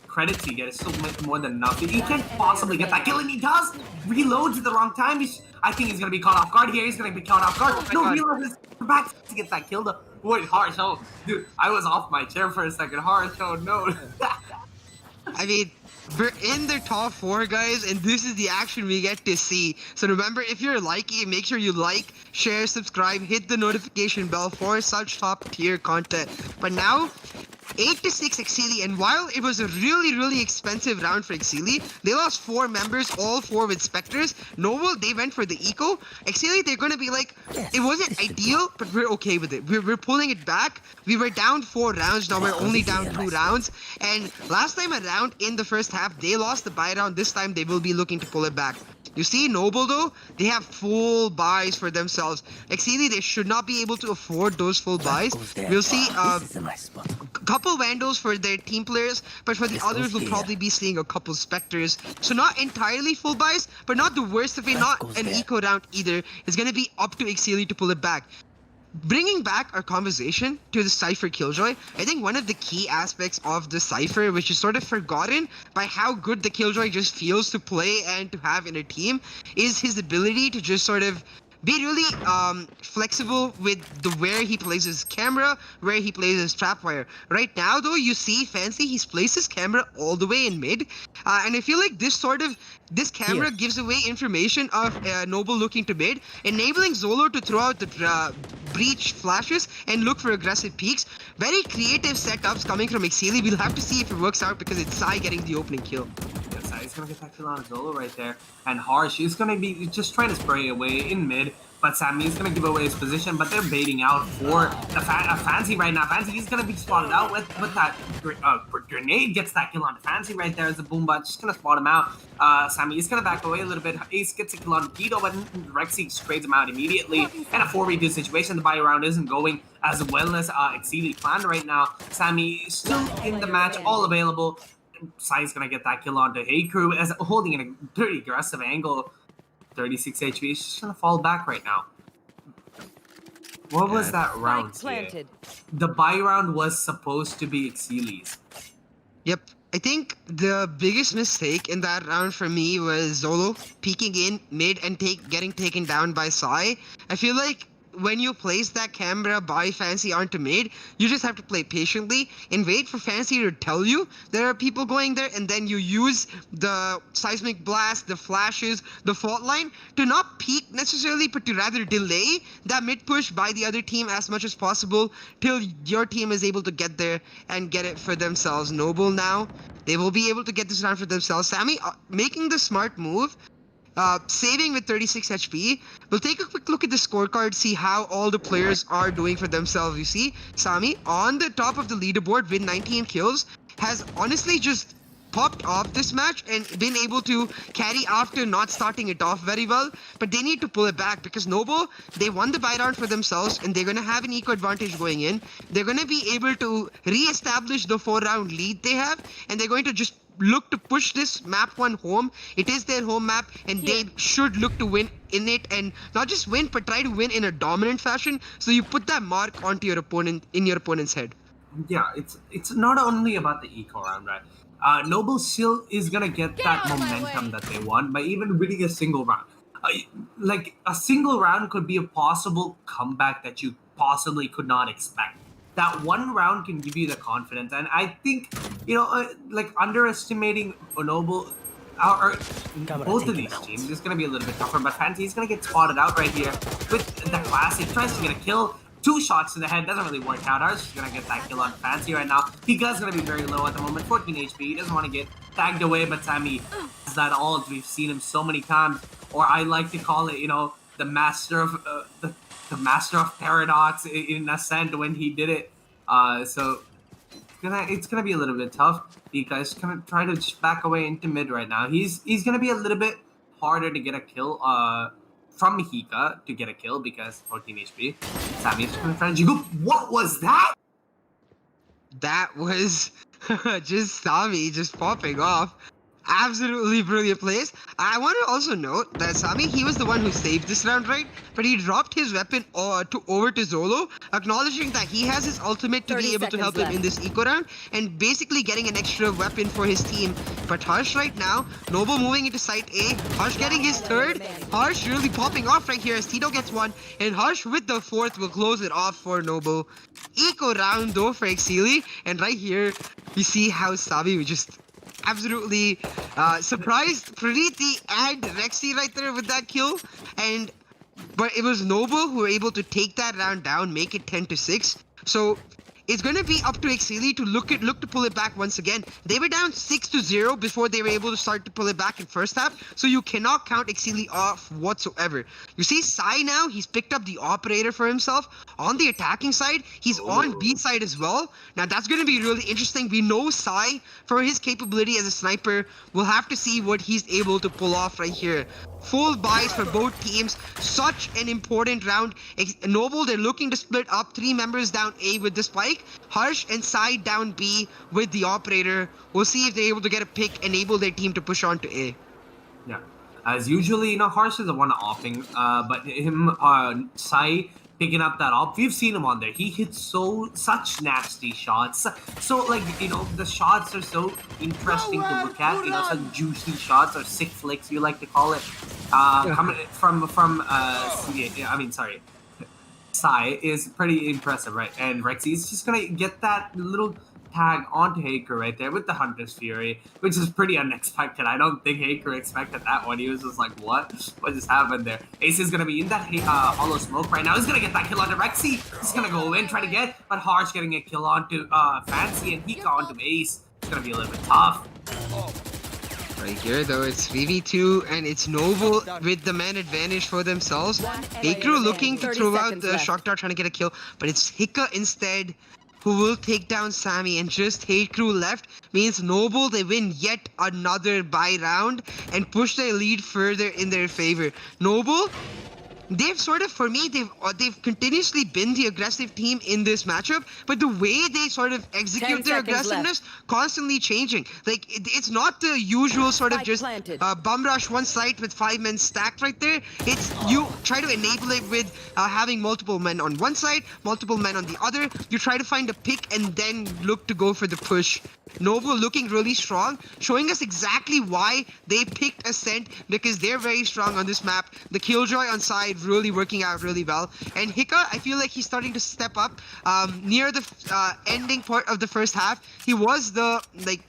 credits you get is still more than enough. He can't possibly get that kill, and he does. Reloads at the wrong time. I think he's gonna be caught off guard here. He's gonna be caught off guard. No, reloads back to get that kill. Wait, Harsh. Oh, dude, I was off my chair for a second. Harsh. Oh no. I mean, we're in their top 4, guys, and this is the action we get to see. So remember, if you're liking, make sure you like, share, subscribe, hit the notification bell for such top tier content. But now, 8-6 EXCEELI, and while it was a really expensive round for EXCEELI, they lost 4 members, all 4 with Spectres. Noble, they went for the eco. EXCEELI, they're gonna be like, it wasn't ideal, but we're okay with it. We're pulling it back. We were down 4 rounds, now we're only down 2 rounds. And last time around in the first half, they lost the buy round. This time they will be looking to pull it back. You see, Noble though, they have full buys for themselves. EXCEELI, they should not be able to afford those full buys. We'll see couple Vandals for their team players, but for the others we'll probably be seeing a couple Spectres. So not entirely full buys, but not the worst of it, not an eco round either. It's gonna be up to EXCEELI to pull it back. Bringing back our conversation to the Cypher Killjoy, I think one of the key aspects of the Cypher, which is sort of forgotten by how good the Killjoy just feels to play and to have in a team, is his ability to just sort of be really flexible with where he places his camera, where he places his trapwire. Right now, though, you see Fancy, he's placed his camera all the way in mid, and I feel like this camera gives away information of Noble looking to mid, enabling Zolo to throw out the breach flashes and look for aggressive peaks. Very creative setups coming from EXCEELI. We'll have to see if it works out because it's Sai getting the opening kill. He's gonna get that kill on Zolo right there. And Harsh is gonna be just trying to spray away in mid, but Sami is gonna give away his position, but they're baiting out for the Fancy right now. Fancy is gonna be spotted out with that grenade, gets that kill on Fancy right there as a Boombot, just gonna spot him out. Sami is gonna back away a little bit. Ace gets a kill on Tito, but Rexy trades him out immediately. And a 4v2 situation, the buy round isn't going as well as EXCEELI planned right now. Sami is still in the match, all available. Sai's gonna get that kill onto Hika as holding in a pretty aggressive angle. 36 HP. He's just gonna fall back right now. What was that round? The buy round was supposed to be EXCEELI's. Yep. I think the biggest mistake in that round for me was Zolo peeking in mid and getting taken down by Sai. I feel like when you place that camera by Fancy onto mid, you just have to play patiently and wait for Fancy to tell you there are people going there, and then you use the seismic blast, the flashes, the fault line to not peek necessarily, but to rather delay that mid push by the other team as much as possible till your team is able to get there and get it for themselves. Noble now, they will be able to get this round for themselves. Sami making the smart move, saving with 36 HP. We'll take a quick look at the scorecard, see how all the players are doing for themselves. You see, Sami on the top of the leaderboard with 19 kills has honestly just popped off this match and been able to carry after not starting it off very well, but they need to pull it back because Noble, they won the buy round for themselves and they're going to have an eco advantage going in. They're going to be able to re-establish the 4-round lead they have, and they're going to just look to push this map 1 home. It is their home map and they should look to win in it, and not just win but try to win in a dominant fashion, so you put that mark onto your opponent, in your opponent's head. Yeah, it's not only about the eco round, right? Noble still is gonna get that momentum that they want by even winning a single round. Like a single round could be a possible comeback that you possibly could not expect. That one round can give you the confidence, and I think, you know, like underestimating Noble, or both of these teams is gonna be a little bit tougher. But Fancy is gonna get spotted out right here with the classic. Tries to get a kill. 2 shots to the head, doesn't really work out. Harsh is gonna get that kill on Fancy right now. Hika's gonna be very low at the moment, 14 HP. He doesn't want to get tagged away, but Sami has that ult. We've seen him so many times, or I like to call it, you know, the master of the master of paradox in Ascent when he did it. So it's gonna be a little bit tough. Hika is gonna try to just back away into mid right now. He's gonna be a little bit harder to get a kill. From Hika to get a kill because 14 HP. Sami's gonna try to jiggle. What was that? That was just Sami just popping off. Absolutely brilliant plays. I want to also note that Sami, he was the one who saved this round, right? But he dropped his weapon over to Zolo, acknowledging that he has his ultimate to be able to help him in this eco round, and basically getting an extra weapon for his team. But Harsh right now, Noble moving into site A, Harsh getting his third, Harsh really popping off right here as Tito gets one, and Harsh with the fourth will close it off for Noble. Eco round though for EXCEELI, and right here, we see how Sami was just absolutely surprised Preeti and Rexy right there with that kill, but it was Noble who were able to take that round down, make it 10-6. So it's going to be up to EXCEELI to look to pull it back once again. They were down 6-0 before they were able to start to pull it back in first half, so you cannot count EXCEELI off whatsoever. You see Sai now, he's picked up the operator for himself. On the attacking side, he's on B side as well. Now that's going to be really interesting. We know Sai, for his capability as a sniper, we'll have to see what he's able to pull off right here. Full buys for both teams. Such an important round. Noble, they're looking to split up. 3 members down A with the spike. Harsh and Sai down B with the operator. We'll see if they're able to get a pick, enable their team to push on to A. Yeah. As usually, you know, Harsh is the one offing, but him, Sai picking up that op. We've seen him on there. He hits such nasty shots. So, like, you know, the shots are so interesting to look at. You know, such juicy shots or sick flicks, you like to call it. coming from CDA, I mean, sorry, Sai is pretty impressive, right? And Rexy is just gonna get that little tag onto Hika right there with the Hunter's Fury, which is pretty unexpected. I don't think Hika expected that one. He was just like, what just happened there? Ace is gonna be in that hollow smoke right now. He's gonna get that kill onto Rexy. He's gonna go in, try to get, but Harsh getting a kill onto Fancy, and Hika onto Ace. It's gonna be a little bit tough. Right here, though, it's 3v2, and it's Noble with the man advantage for themselves. Hika looking to throw out the shock dart, trying to get a kill, but it's Hika instead who will take down Sami, and just Hate Crew left means Noble, they win yet another buy round and push their lead further in their favor. Noble, they've sort of, for me, they've continuously been the aggressive team in this matchup, but the way they sort of execute their aggressiveness constantly changing. Like, it's not the usual sort of just bum rush one site with 5 men stacked right there. It's you try to enable it with having multiple men on one side, multiple men on the other. You try to find a pick and then look to go for the push. Noble looking really strong, showing us exactly why they picked Ascent, because they're very strong on this map. The Killjoy on side really working out really well. And Hika, I feel like he's starting to step up. Near the ending part of the first half, he was the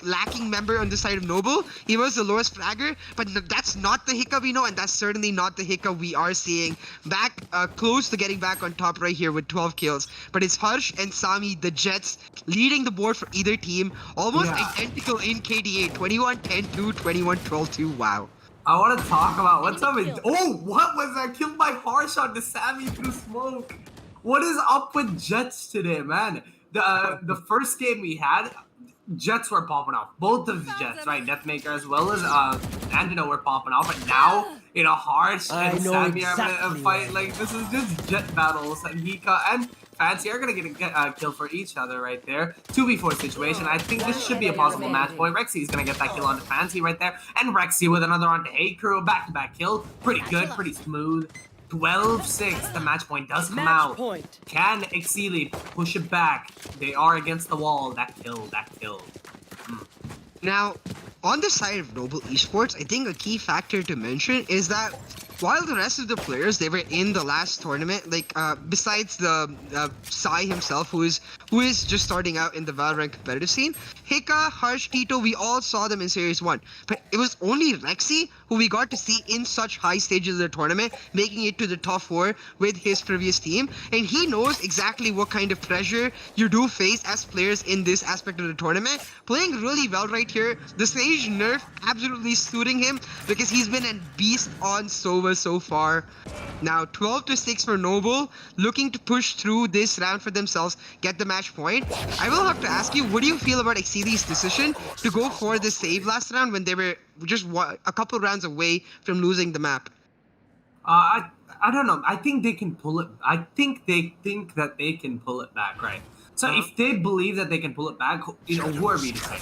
lacking member on the side of Noble. He was the lowest fragger, but that's not the Hika we know, and that's certainly not the Hika we are seeing. Back close to getting back on top right here with 12 kills. But it's Harsh and Sami, the Jets, leading the board for either team. Almost identical in KDA, 21-10-2, 21-12-2, wow. I want to talk about what's up with... Oh, what was that? Killed by Harsh on the Sami through smoke. What is up with Jets today, man? The first game we had, Jets were popping off. Both of the Jets, right? Deathmaker as well as Antidote were popping off. But now, Harsh and Sami are gonna fight. Like, this is just Jet battles. And Hika and Fancy are gonna get a kill for each other right there. 2v4 situation. I think this should be a possible match point. Rexy is gonna get that kill onto Fancy right there. And Rexy with another onto Hate Crew. Back-to-back kill. Pretty good, pretty smooth. 12-6. The match point does come out. Can EXCEELI push it back? They are against the wall. That kill. Now, on the side of Noble Esports, I think a key factor to mention is that while the rest of the players, they were in the last tournament, like besides the Sai himself, who is just starting out in the Valorant competitive scene, Hika, Harsh, Tito, we all saw them in Series 1. But it was only Rexy who we got to see in such high stages of the tournament, making it to the top 4 with his previous team. And he knows exactly what kind of pressure you do face as players in this aspect of the tournament. Playing really well right here. The Sage nerf absolutely suiting him because he's been a beast on Sova so far. Now 12-6 for Noble, looking to push through this round for themselves, get the match point. I will have to ask you, what do you feel about EXCEELI's decision to go for the save last round when they were just a couple rounds away from losing the map? I don't know. I think they can pull it. I think they think that they can pull it back, right? So if they believe that they can pull it back, who are we to say?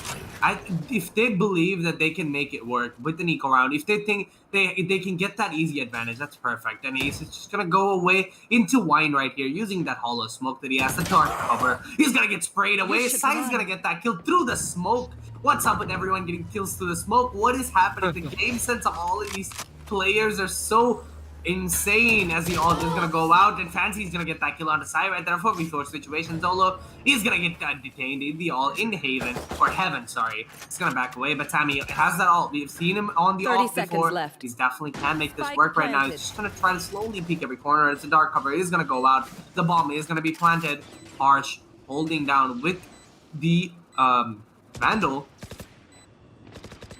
If they believe that they can make it work with the Nico round, if they think they can get that easy advantage, that's perfect. And he's just gonna go away into Wine right here, using that hollow smoke that he has, the dark cover. He's gonna get sprayed away. Sai's gonna get that kill through the smoke. What's up with everyone getting kills through the smoke? What is happening? The game sense of all of these players are so insane as he all is gonna go out, and Fancy's gonna get that kill on the side right there. 4v4 situation. Zolo, he's gonna get detained in the all in Haven, or Heaven, sorry. He's gonna back away, but Sami has that ult. We've seen him on the ult before. He's definitely can make this work right now. He's just gonna try to slowly peek every corner. It's a dark cover. It is gonna go out. The bomb is gonna be planted. Harsh holding down with the Vandal.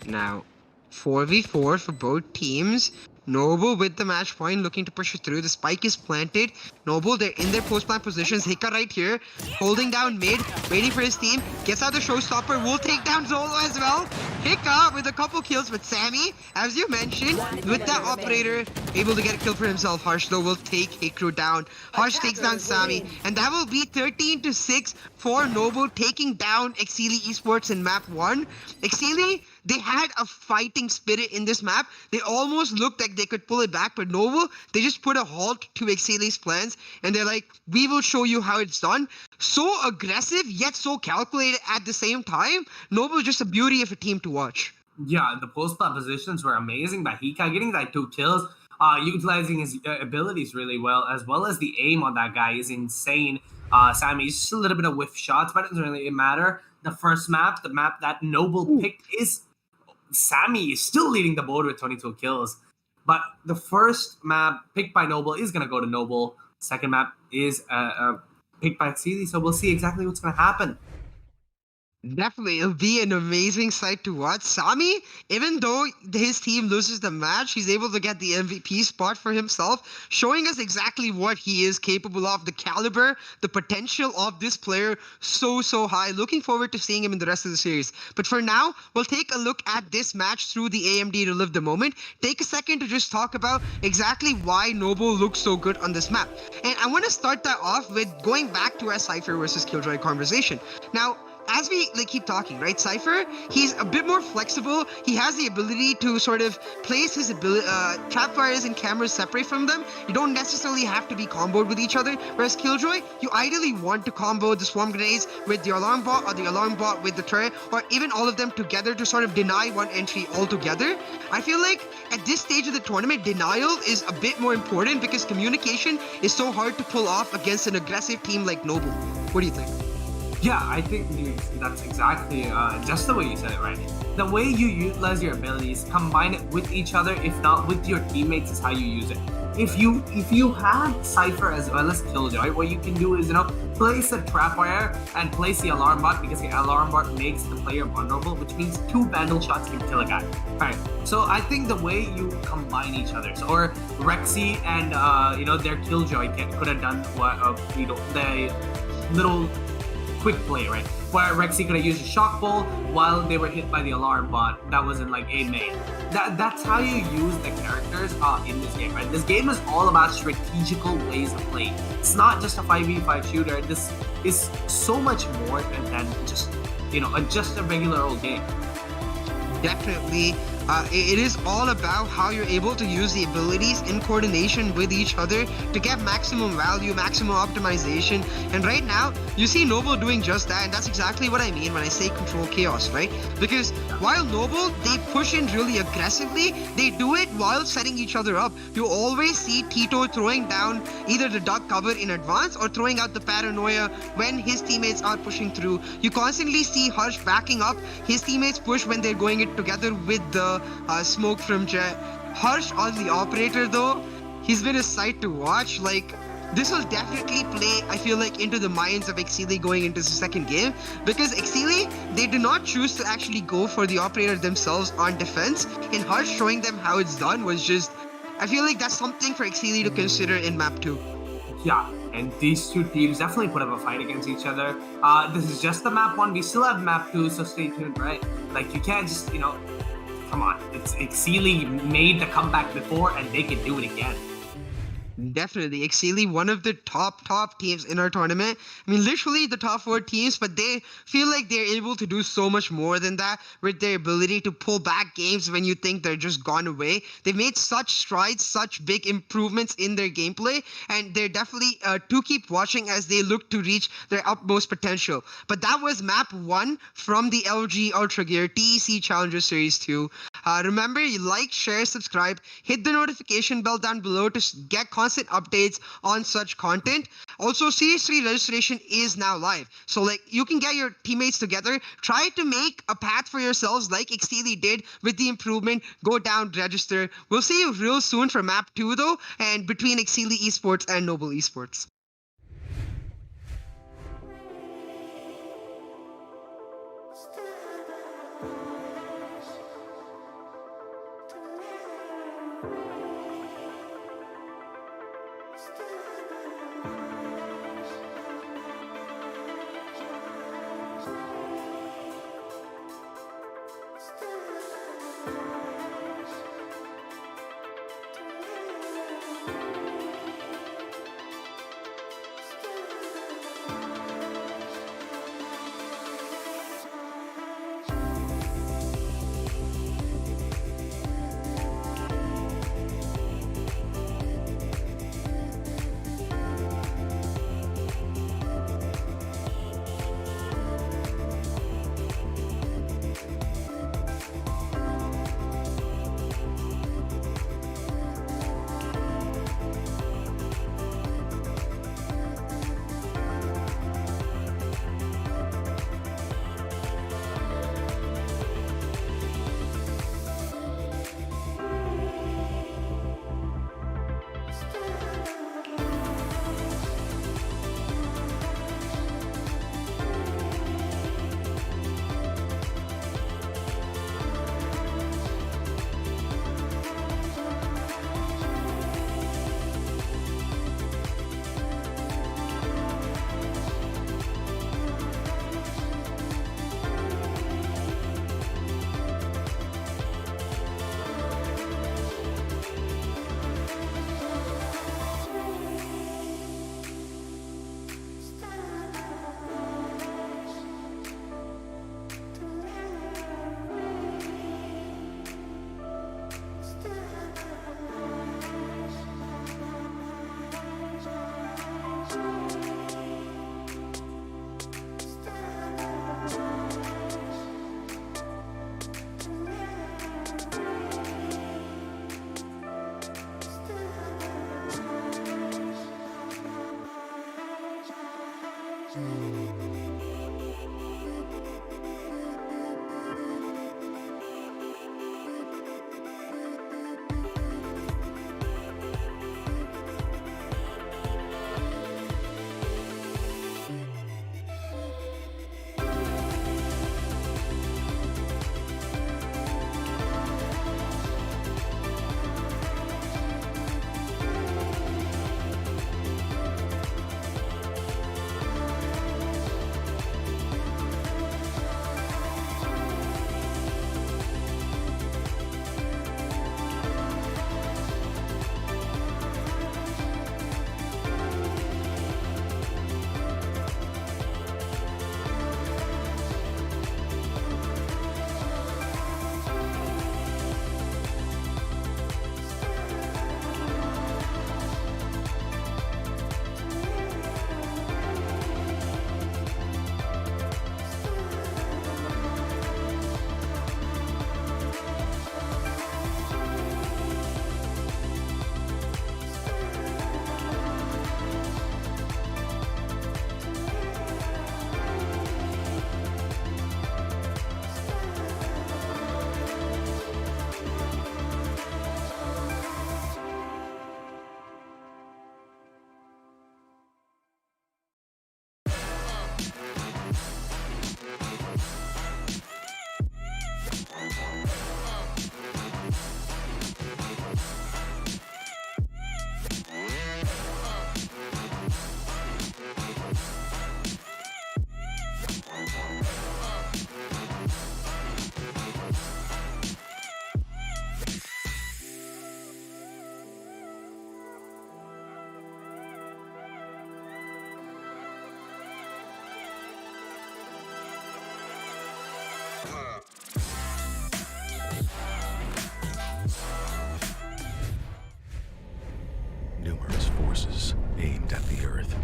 Now 4v4 for both teams. Noble with the match point, looking to push it through. The spike is planted. Noble, they're in their post-plant positions. Hika right here, holding down mid, waiting for his team. Gets out the showstopper, will take down Zolo as well. Hika with a couple kills, but Sami, as you mentioned, with that operator, able to get a kill for himself. Harsh though will take Hate Crew down. Harsh takes down Sami, and that will be 13-6 for Noble, taking down EXCEELI Esports in map 1. EXCEELI, they had a fighting spirit in this map. They almost looked like they could pull it back, but Noble, they just put a halt to EXCEELI's plans, and they're like, we will show you how it's done. So aggressive, yet so calculated at the same time. Noble is just a beauty of a team to watch. Yeah, the post-plant positions were amazing by Hika, getting that 2 kills, utilizing his abilities really well as the aim on that guy is insane. Sami, just a little bit of whiff shots, but it doesn't really matter. The first map, the map that Noble picked, is Sami is still leading the board with 22 kills. But the first map picked by Noble is going to go to Noble. Second map is picked by EXCEELI, so we'll see exactly what's going to happen. Definitely, it'll be an amazing sight to watch. Sami, even though his team loses the match, he's able to get the MVP spot for himself, showing us exactly what he is capable of, the caliber, the potential of this player, so high. Looking forward to seeing him in the rest of the series. But for now, we'll take a look at this match through the AMD Relive the Moment. Take a second to just talk about exactly why Noble looks so good on this map. And I want to start that off with going back to our Cypher versus Killjoy conversation. Now, as we keep talking, right, Cypher, he's a bit more flexible. He has the ability to sort of place his trapfires and cameras separate from them. You don't necessarily have to be comboed with each other. Whereas Killjoy, you ideally want to combo the swarm grenades with the alarm bot or the alarm bot with the turret, or even all of them together to sort of deny one entry altogether. I feel like at this stage of the tournament, denial is a bit more important because communication is so hard to pull off against an aggressive team like Noble. What do you think? Yeah, I think that's exactly just the way you said it, right? The way you utilize your abilities, combine it with each other, if not with your teammates, is how you use it. If you have Cypher as well as Killjoy, what you can do is, place a trapwire and place the alarm bot, because the alarm bot makes the player vulnerable, which means 2 vandal shots can kill a guy. Alright, so I think the way you combine each other, or Rexy and their Killjoy could have done what the little quick play, right? Where Rexy could have used a shock bolt while they were hit by the alarm bot that was in a main. That's how you use the characters in this game, right? This game is all about strategical ways of playing. It's not just a 5v5 shooter. This is so much more than just just a regular old game. Definitely. It is all about how you're able to use the abilities in coordination with each other to get maximum value, maximum optimization. And right now, you see Noble doing just that, and that's exactly what I mean when I say control chaos, right? Because while Noble, they push in really aggressively, they do it while setting each other up. You always see Tito throwing down either the duck cover in advance or throwing out the paranoia when his teammates are pushing through. You constantly see Harsh backing up his teammates push when they're going it together with the smoke from Jet. Harsh on the operator though, he's been a sight to watch. This will definitely play, I feel like, into the minds of EXCEELI going into the second game, because EXCEELI, they do not choose to actually go for the operator themselves on defense, and Harsh showing them how it's done was just, I feel like that's something for EXCEELI to consider in map 2. Yeah, and these two teams definitely put up a fight against each other. This is just the map 1. We still have map 2, so stay tuned, right? You can't just, come on. It's EXCEELI made the comeback before, and they can do it again. Definitely. EXCEELI, one of the top teams in our tournament. I mean, literally the top 4 teams, but they feel like they're able to do so much more than that with their ability to pull back games when you think they're just gone away. They've made such strides, such big improvements in their gameplay, and they're definitely to keep watching as they look to reach their utmost potential. But that was map 1 from the LG Ultragear TEC Challenger Series 2. Remember, you like, share, subscribe, hit the notification bell down below to get constant updates on such content. Also, Series 3 registration is now live. So, you can get your teammates together, try to make a path for yourselves like EXCEELI did with the improvement. Go down, register. We'll see you real soon for map 2 though, and between EXCEELI Esports and Noble Esports. Numerous forces aimed at the Earth.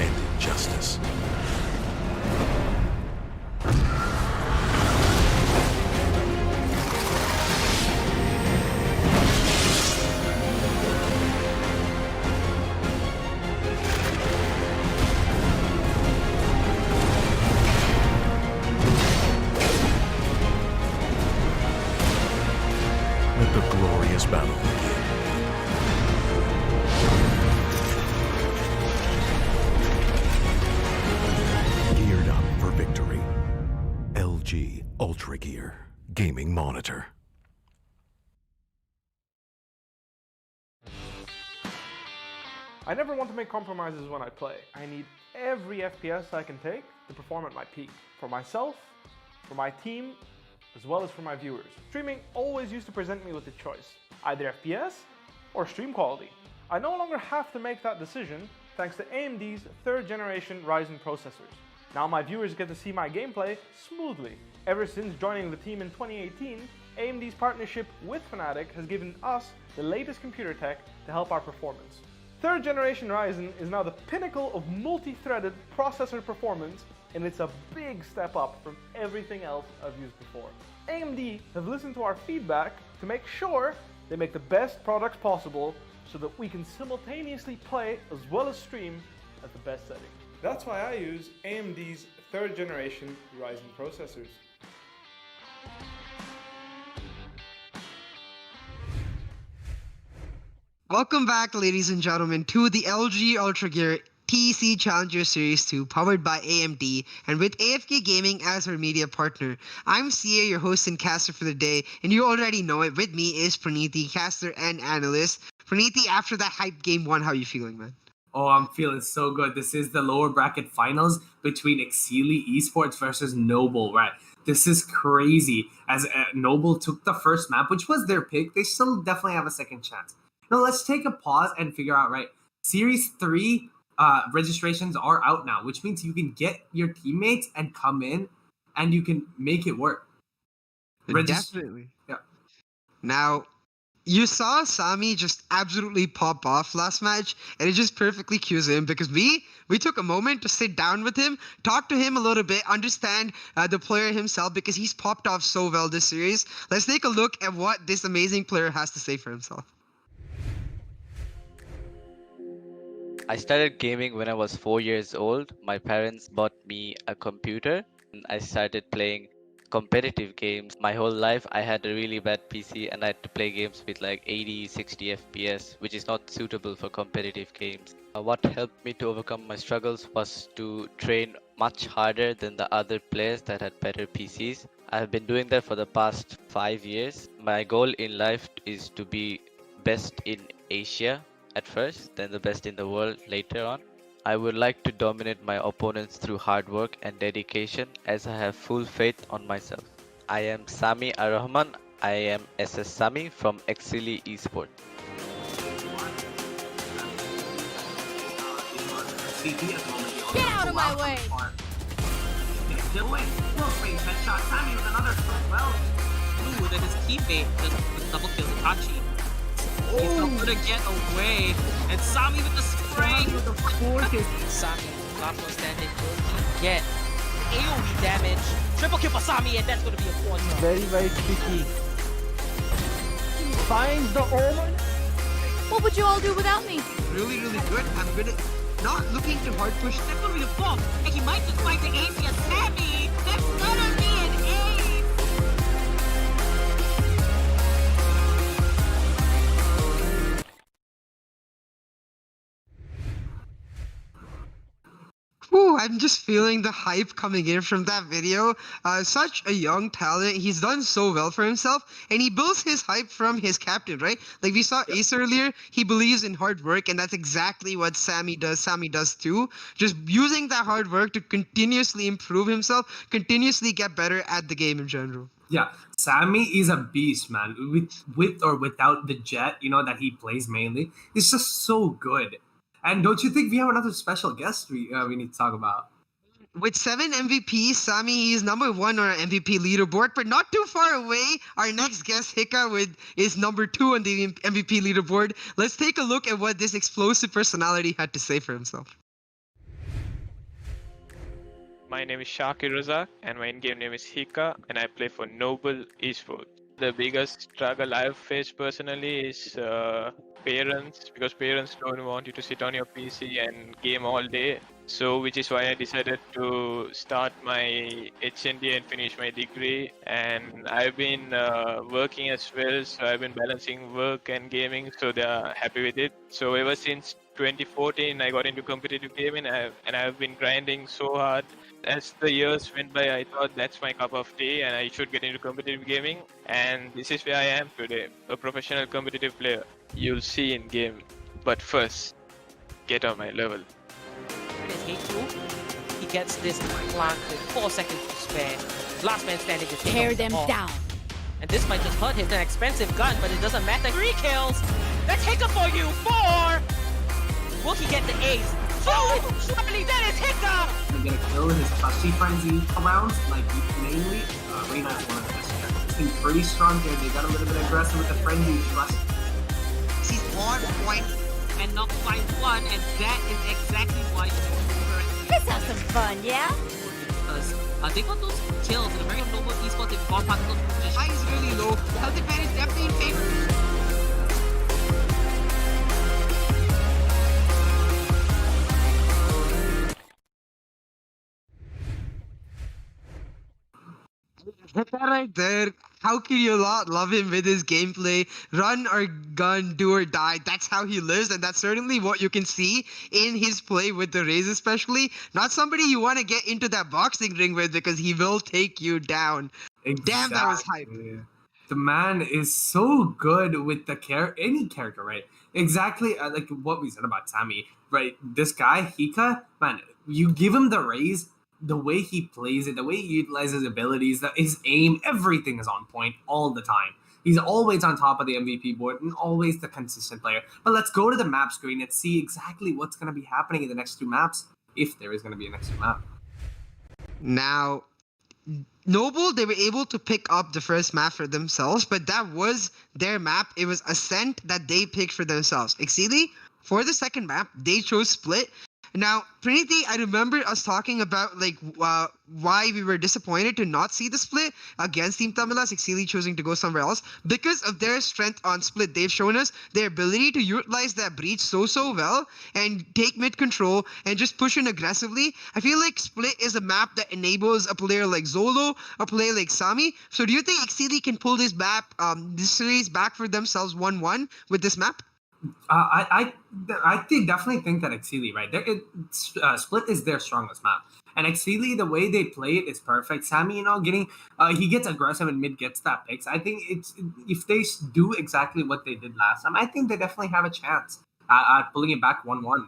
And injustice. Let the glorious battle begin. Geared up for victory. LG Ultragear Gaming Monitor. I never want to make compromises when I play. I need every FPS I can take to perform at my peak. For myself, for my team, as well as for my viewers. Streaming always used to present me with a choice, either FPS or stream quality. I no longer have to make that decision thanks to AMD's 3rd generation Ryzen processors. Now my viewers get to see my gameplay smoothly. Ever since joining the team in 2018, AMD's partnership with Fnatic has given us the latest computer tech to help our performance. 3rd generation Ryzen is now the pinnacle of multi-threaded processor performance, and it's a big step up from everything else I've used before. AMD have listened to our feedback to make sure they make the best products possible so that we can simultaneously play as well as stream at the best setting. That's why I use AMD's 3rd generation Ryzen processors. Welcome back, ladies and gentlemen, to the LG Ultragear TEC Challenger Series 2, powered by AMD, and with AFK Gaming as our media partner. I'm Sia, your host and caster for the day, and you already know it. With me is Praniti, caster and analyst. Praniti, after that hype game 1, how are you feeling, man? Oh, I'm feeling so good. This is the lower bracket finals between EXCEELI Esports versus Noble, right? This is crazy. As Noble took the first map, which was their pick, they still definitely have a second chance. Now, let's take a pause and figure out, right? Series 3 registrations are out now, which means you can get your teammates and come in and you can make it work. Definitely. Yeah. Now, you saw Sami just absolutely pop off last match, and it just perfectly cues him because we took a moment to sit down with him, talk to him a little bit, understand the player himself because he's popped off so well this series. Let's take a look at what this amazing player has to say for himself. I started gaming when I was 4 years old. My parents bought me a computer and I started playing competitive games. My whole life I had a really bad PC and I had to play games with like 80, 60 FPS, which is not suitable for competitive games. What helped me to overcome my struggles was to train much harder than the other players that had better PCs. I have been doing that for the past 5 years. My goal in life is to be best in Asia at first, then the best in the world later on. I would like to dominate my opponents through hard work and dedication as I have full faith on myself. I am Sami Ar-Rahman. I am SS Sami from EXCEELI Esports. Get out of my way! Ooh, then his teammate just double killed Itachi. He's not gonna get away. And Sami with the spray. Sami, last one standing. Will he get AoE damage? Triple kill for Sami, and that's gonna be a 4. Very, very tricky. Finds the Omen. What would you all do without me? Really, really good. I'm good at not looking to hard push. That's gonna be a 4. And he might just find the ace here. Sami! That's gonna be an ace! Whew, I'm just feeling the hype coming in from that video. Such a young talent. He's done so well for himself, and he builds his hype from his captain, right? Like we saw Ace earlier, he believes in hard work, and that's exactly what Sami does. Sami does too. Just using that hard work to continuously improve himself, continuously get better at the game in general. Yeah, Sami is a beast, man. With or without the jet, that he plays mainly, it's just so good. And don't you think we have another special guest we need to talk about? With 7 MVPs, Sami is number 1 on our MVP leaderboard, but not too far away. Our next guest, Hika, is number 2 on the MVP leaderboard. Let's take a look at what this explosive personality had to say for himself. My name is Shakir Razak, and my in-game name is Hika, and I play for Noble Esports. The biggest struggle I've faced personally is parents, because parents don't want you to sit on your PC and game all day. So, which is why I decided to start my HND and finish my degree. And I've been working as well, so I've been balancing work and gaming, so they're happy with it. So ever since 2014, I got into competitive gaming, and I've been grinding so hard. As the years went by, I thought that's my cup of tea and I should get into competitive gaming. And this is where I am today, a professional competitive player. You'll see in game. But first, get on my level. He gets this plant with 4 seconds to spare. Last man standing is Tear them off. down. And this might just hurt him. It's an expensive gun, but it doesn't matter. 3 kills! That's Hika for you! 4! Will he get the ace? Oh! Surely that is Hika! They're gonna kill his Touchy Frenzy rounds, like mainly. Reina is one of the best characters. It's been pretty strong here. They got a little bit aggressive with the Frenzy thrust. He's on point. And not quite one, and that is exactly why Let's have some fun, yeah? because they got those kills in a very Noble Esports in bomb particle position. High is really low. Health advantage definitely in favor. Hit that right there. How can you not love him with his gameplay? Run or gun, do or die. That's how he lives, and that's certainly what you can see in his play with the Raze especially. Not somebody you want to get into that boxing ring with because he will take you down. Exactly. Damn, that was hype. The man is so good with the any character, right? Exactly like what we said about Sami, right? This guy, Hika, man, you give him the Raze, the way he plays it, the way he utilizes abilities, his aim, everything is on point all the time. He's always on top of the MVP board and always the consistent player. But let's go to the map screen and see exactly what's going to be happening in the next 2 maps, if there is going to be a next 2 map. Now, Noble, they were able to pick up the first map for themselves, but that was their map. It was Ascent that they picked for themselves. EXCEELI, for the second map, they chose Split. Now, Praniti, I remember us talking about why we were disappointed to not see the Split against Team Tamilas, EXCEELI choosing to go somewhere else because of their strength on Split. They've shown us their ability to utilize that breach so well and take mid control and just push in aggressively. I feel like Split is a map that enables a player like Zolo, a player like Sami. So do you think EXCEELI can pull this map, this series back for themselves 1-1 with this map? I definitely think that EXCEELI, right? Split is their strongest map, and EXCEELI, the way they play it is perfect. Sami, getting he gets aggressive and mid gets that picks. I think if they do exactly what they did last time, I think they definitely have a chance at pulling it back 1-1.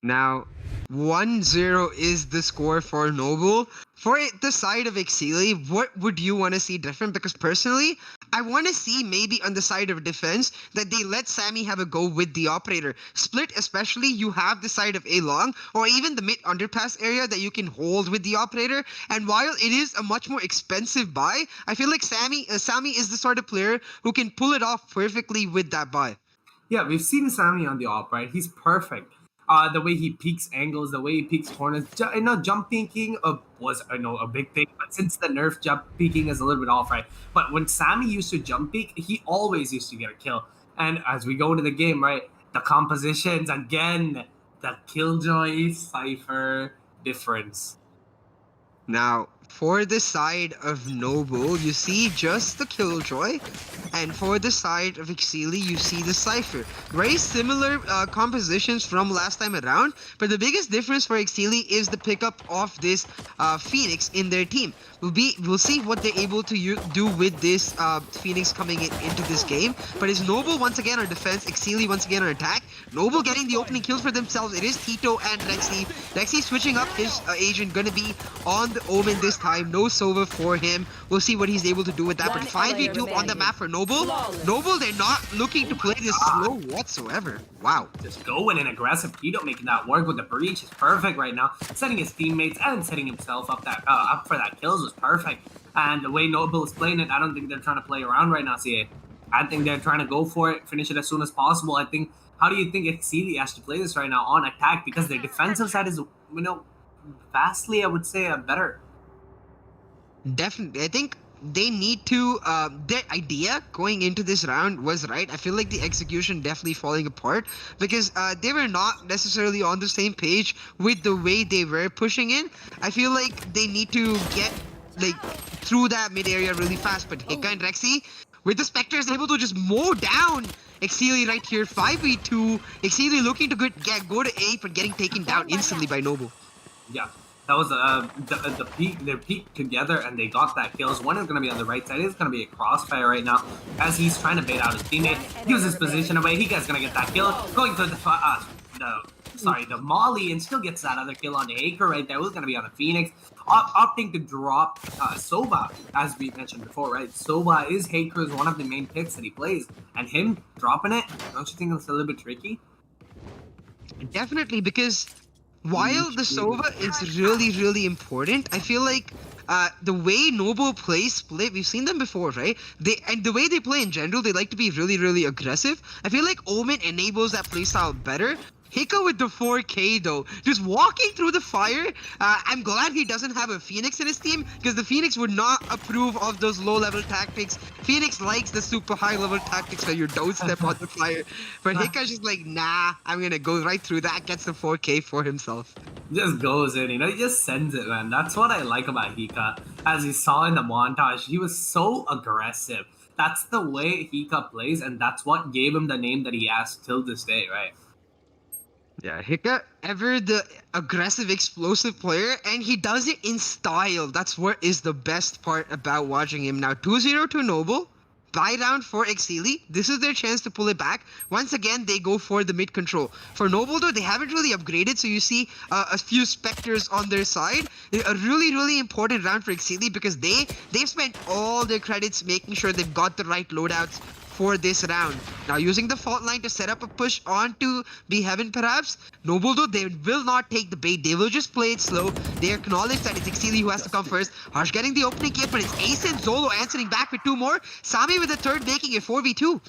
Now, 1-0 is the score for Noble. For the side of EXCEELI, what would you want to see different? Because personally, I want to see maybe on the side of defense that they let Sami have a go with the operator. Split especially, you have the side of A-Long or even the mid underpass area that you can hold with the operator. And while it is a much more expensive buy, I feel like Sami is the sort of player who can pull it off perfectly with that buy. Yeah, we've seen Sami on the op, right? He's perfect. The way he peeks angles, the way he peeks corners. Jump peeking was a big thing, but since the nerf, jump peeking is a little bit off, right? But when Sami used to jump peek, he always used to get a kill. And as we go into the game, right, the compositions, again, the Killjoy Cypher difference. Now, for the side of Noble, you see just the Killjoy, and for the side of EXCEELI, you see the Cypher. Very similar compositions from last time around, but the biggest difference for EXCEELI is the pickup of this Phoenix in their team. We'll see what they're able to do with this Phoenix coming into this game. But it's Noble once again on defense, EXCEELI once again on attack. Noble getting the opening kills for themselves. It is Tito and Rexy. Rexy switching up his agent, gonna be on the Omen this time. No Sova for him. We'll see what he's able to do with that. But 5v2 on the map for Noble. Noble, they're not looking to play this slow whatsoever. Wow. Just going in aggressive. Tito making that work with the breach is perfect right now. Setting his teammates and setting himself up for that kills was perfect. And the way Noble is playing it, I don't think they're trying to play around right now, CA. I think they're trying to go for it, finish it as soon as possible. I think, how do you think EXCEELI has to play this right now on attack? Because their defensive side is, vastly, I would say, better. Definitely. I think they need to, their idea going into this round was right. I feel like the execution definitely falling apart because they were not necessarily on the same page with the way they were pushing in. I feel like they need to get through that mid area really fast, but Hika and Rexy with the Spectre is able to just mow down EXCEELI right here. 5v2. EXCEELI looking to go to A, but getting taken down instantly by Noble. Yeah, that was the peak. They peaked together and they got that kills. One is going to be on the right side. It's going to be a crossfire right now as he's trying to bait out his teammate. Gives his position away. Hika's going to get that kill. Going for the Molly and still gets that other kill on the Acre right there. It was going to be on the Phoenix. Opting to drop Sova, as we mentioned before, right? Sova is Haker's one of the main picks that he plays. And him dropping it, don't you think it's a little bit tricky? Definitely, because while the Sova is really, really important, I feel like the way Noble plays split, we've seen them before, right? And the way they play in general, they like to be really, really aggressive. I feel like Omen enables that playstyle better. Hika with the 4K though, just walking through the fire. I'm glad he doesn't have a Phoenix in his team because the Phoenix would not approve of those low-level tactics. Phoenix likes the super high-level tactics where you don't step on the fire. But Hika's just like, nah, I'm gonna go right through that, gets the 4K for himself. Just goes in, he just sends it, man. That's what I like about Hika. As you saw in the montage, he was so aggressive. That's the way Hika plays, and that's what gave him the name that he has till this day, right? Yeah, Hika, ever the aggressive, explosive player, and he does it in style. That's what is the best part about watching him. Now, 2-0 to Noble. Buy round for EXCEELI. This is their chance to pull it back. Once again, they go for the mid control. For Noble, though, they haven't really upgraded, so you see a few Spectres on their side. A really, really important round for EXCEELI because they've spent all their credits making sure they've got the right loadouts for this round. Now using the fault line to set up a push onto B Heaven perhaps. Noble though, they will not take the bait. They will just play it slow. They acknowledge that it's EXCEELI who has to come first. Harsh getting the opening kill, but it's Ace and Zolo answering back with 2 more. Sami with the third making it 4v2.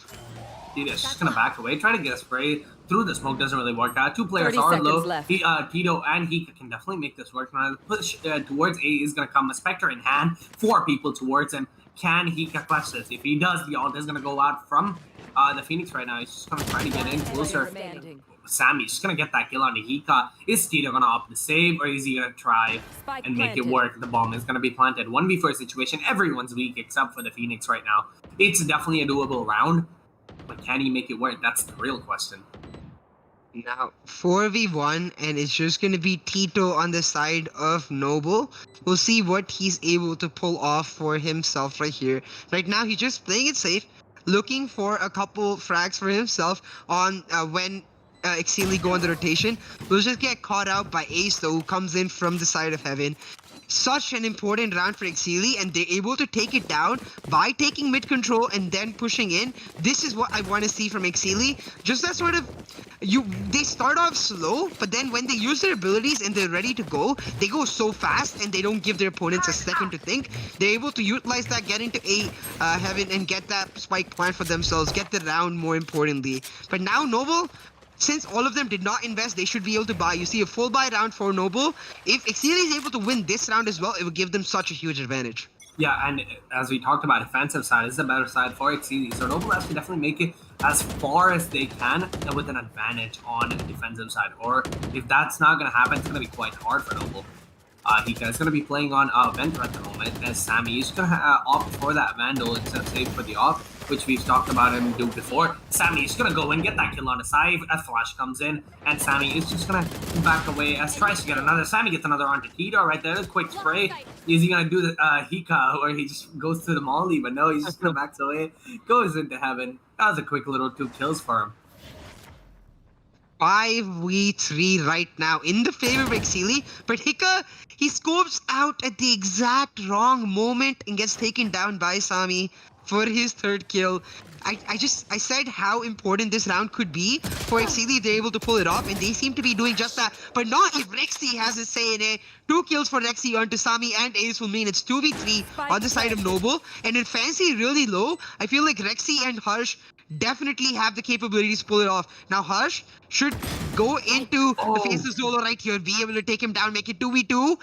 Tito's just gonna back away, try to get a spray through the smoke, doesn't really work out. 2 players are low. Tito and Hika can definitely make this work. Now the push towards A is gonna come, a Spectre in hand, 4 people towards him. Can Hika clutch this? If he does, the ult is gonna go out from the Phoenix right now. He's just gonna try to get in closer. Sami's just gonna get that kill on the Hika. Is Tito gonna opt to save, or is he gonna try and make it work? The bomb is gonna be planted. 1v4 situation. Everyone's weak except for the Phoenix right now. It's definitely a doable round, but can he make it work? That's the real question. Now, 4v1, and it's just going to be Tito on the side of Noble. We'll see what he's able to pull off for himself right here. Right now, he's just playing it safe, looking for a couple frags for himself on when EXCEELI go on the rotation. We'll just get caught out by Ace, though, who comes in from the side of Heaven. Such an important round for EXCEELI, and they're able to take it down by taking mid control and then pushing in. This is what I want to see from EXCEELI. Just that sort of, they start off slow, but then when they use their abilities and they're ready to go, they go so fast and they don't give their opponents a second to think. They're able to utilize that, get into A Heaven, and get that spike plant for themselves, get the round more importantly. But now Noble, since all of them did not invest, they should be able to buy. You see a full buy round for Noble. If EXCEELI is able to win this round as well, it would give them such a huge advantage. Yeah, and as we talked about, defensive side is the better side for EXCEELI. So Noble has to definitely make it as far as they can with an advantage on the defensive side. Or if that's not going to happen, it's going to be quite hard for Noble. Hika is going to be playing on Vent at the moment, as Sami is going to opt for that Vandal instead of save for the off, which we've talked about him do before. Sami is going to go and get that kill on the side. A flash comes in, and Sami is just going to back away as tries to get another. Sami gets another onto Tito right there. A quick spray. Is he going to do the Hika, where he just goes to the molly? But no, he's just going to back away. Goes into heaven. That was a quick little 2 kills for him. 5v3 right now in the favor of EXCEELI, but Hika, he scopes out at the exact wrong moment and gets taken down by Sami for his 3rd kill. I said how important this round could be for EXCEELI. They're able to pull it off, and they seem to be doing just that. But not if Rexy has a say in it. 2 kills for Rexy onto Sami and Ace will mean it's 2v3 on the side of Noble. And in Fancy really low, I feel like Rexy and Harsh definitely have the capabilities to pull it off. Now Harsh should go into the face of Zolo right here, be able to take him down, make it 2v2.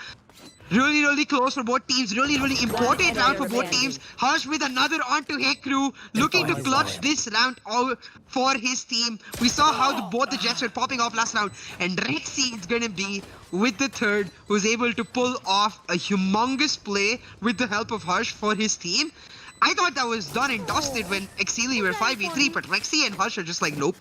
Really close for both teams. Really important round for both teams. Harsh with another onto Hekru, looking to clutch this round out for his team. We saw how both the Jets were popping off last round, and Rexy is gonna be with the 3rd, who's able to pull off a humongous play with the help of Harsh for his team. I thought that was done and dusted when EXCEELI were 5v3, but Rexy and Harsh are just like, nope.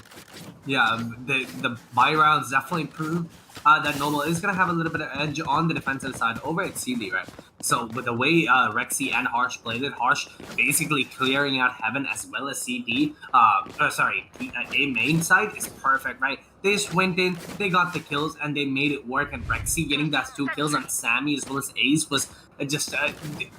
Yeah, the buy rounds definitely proved that Noble is going to have a little bit of edge on the defensive side over EXCEELI, right? So with the way Rexy and Harsh played it, Harsh basically clearing out Heaven as well as CD, A main side is perfect, right? They just went in, they got the kills, and they made it work, and Rexy getting those 2 kills on Sami as well as Ace was just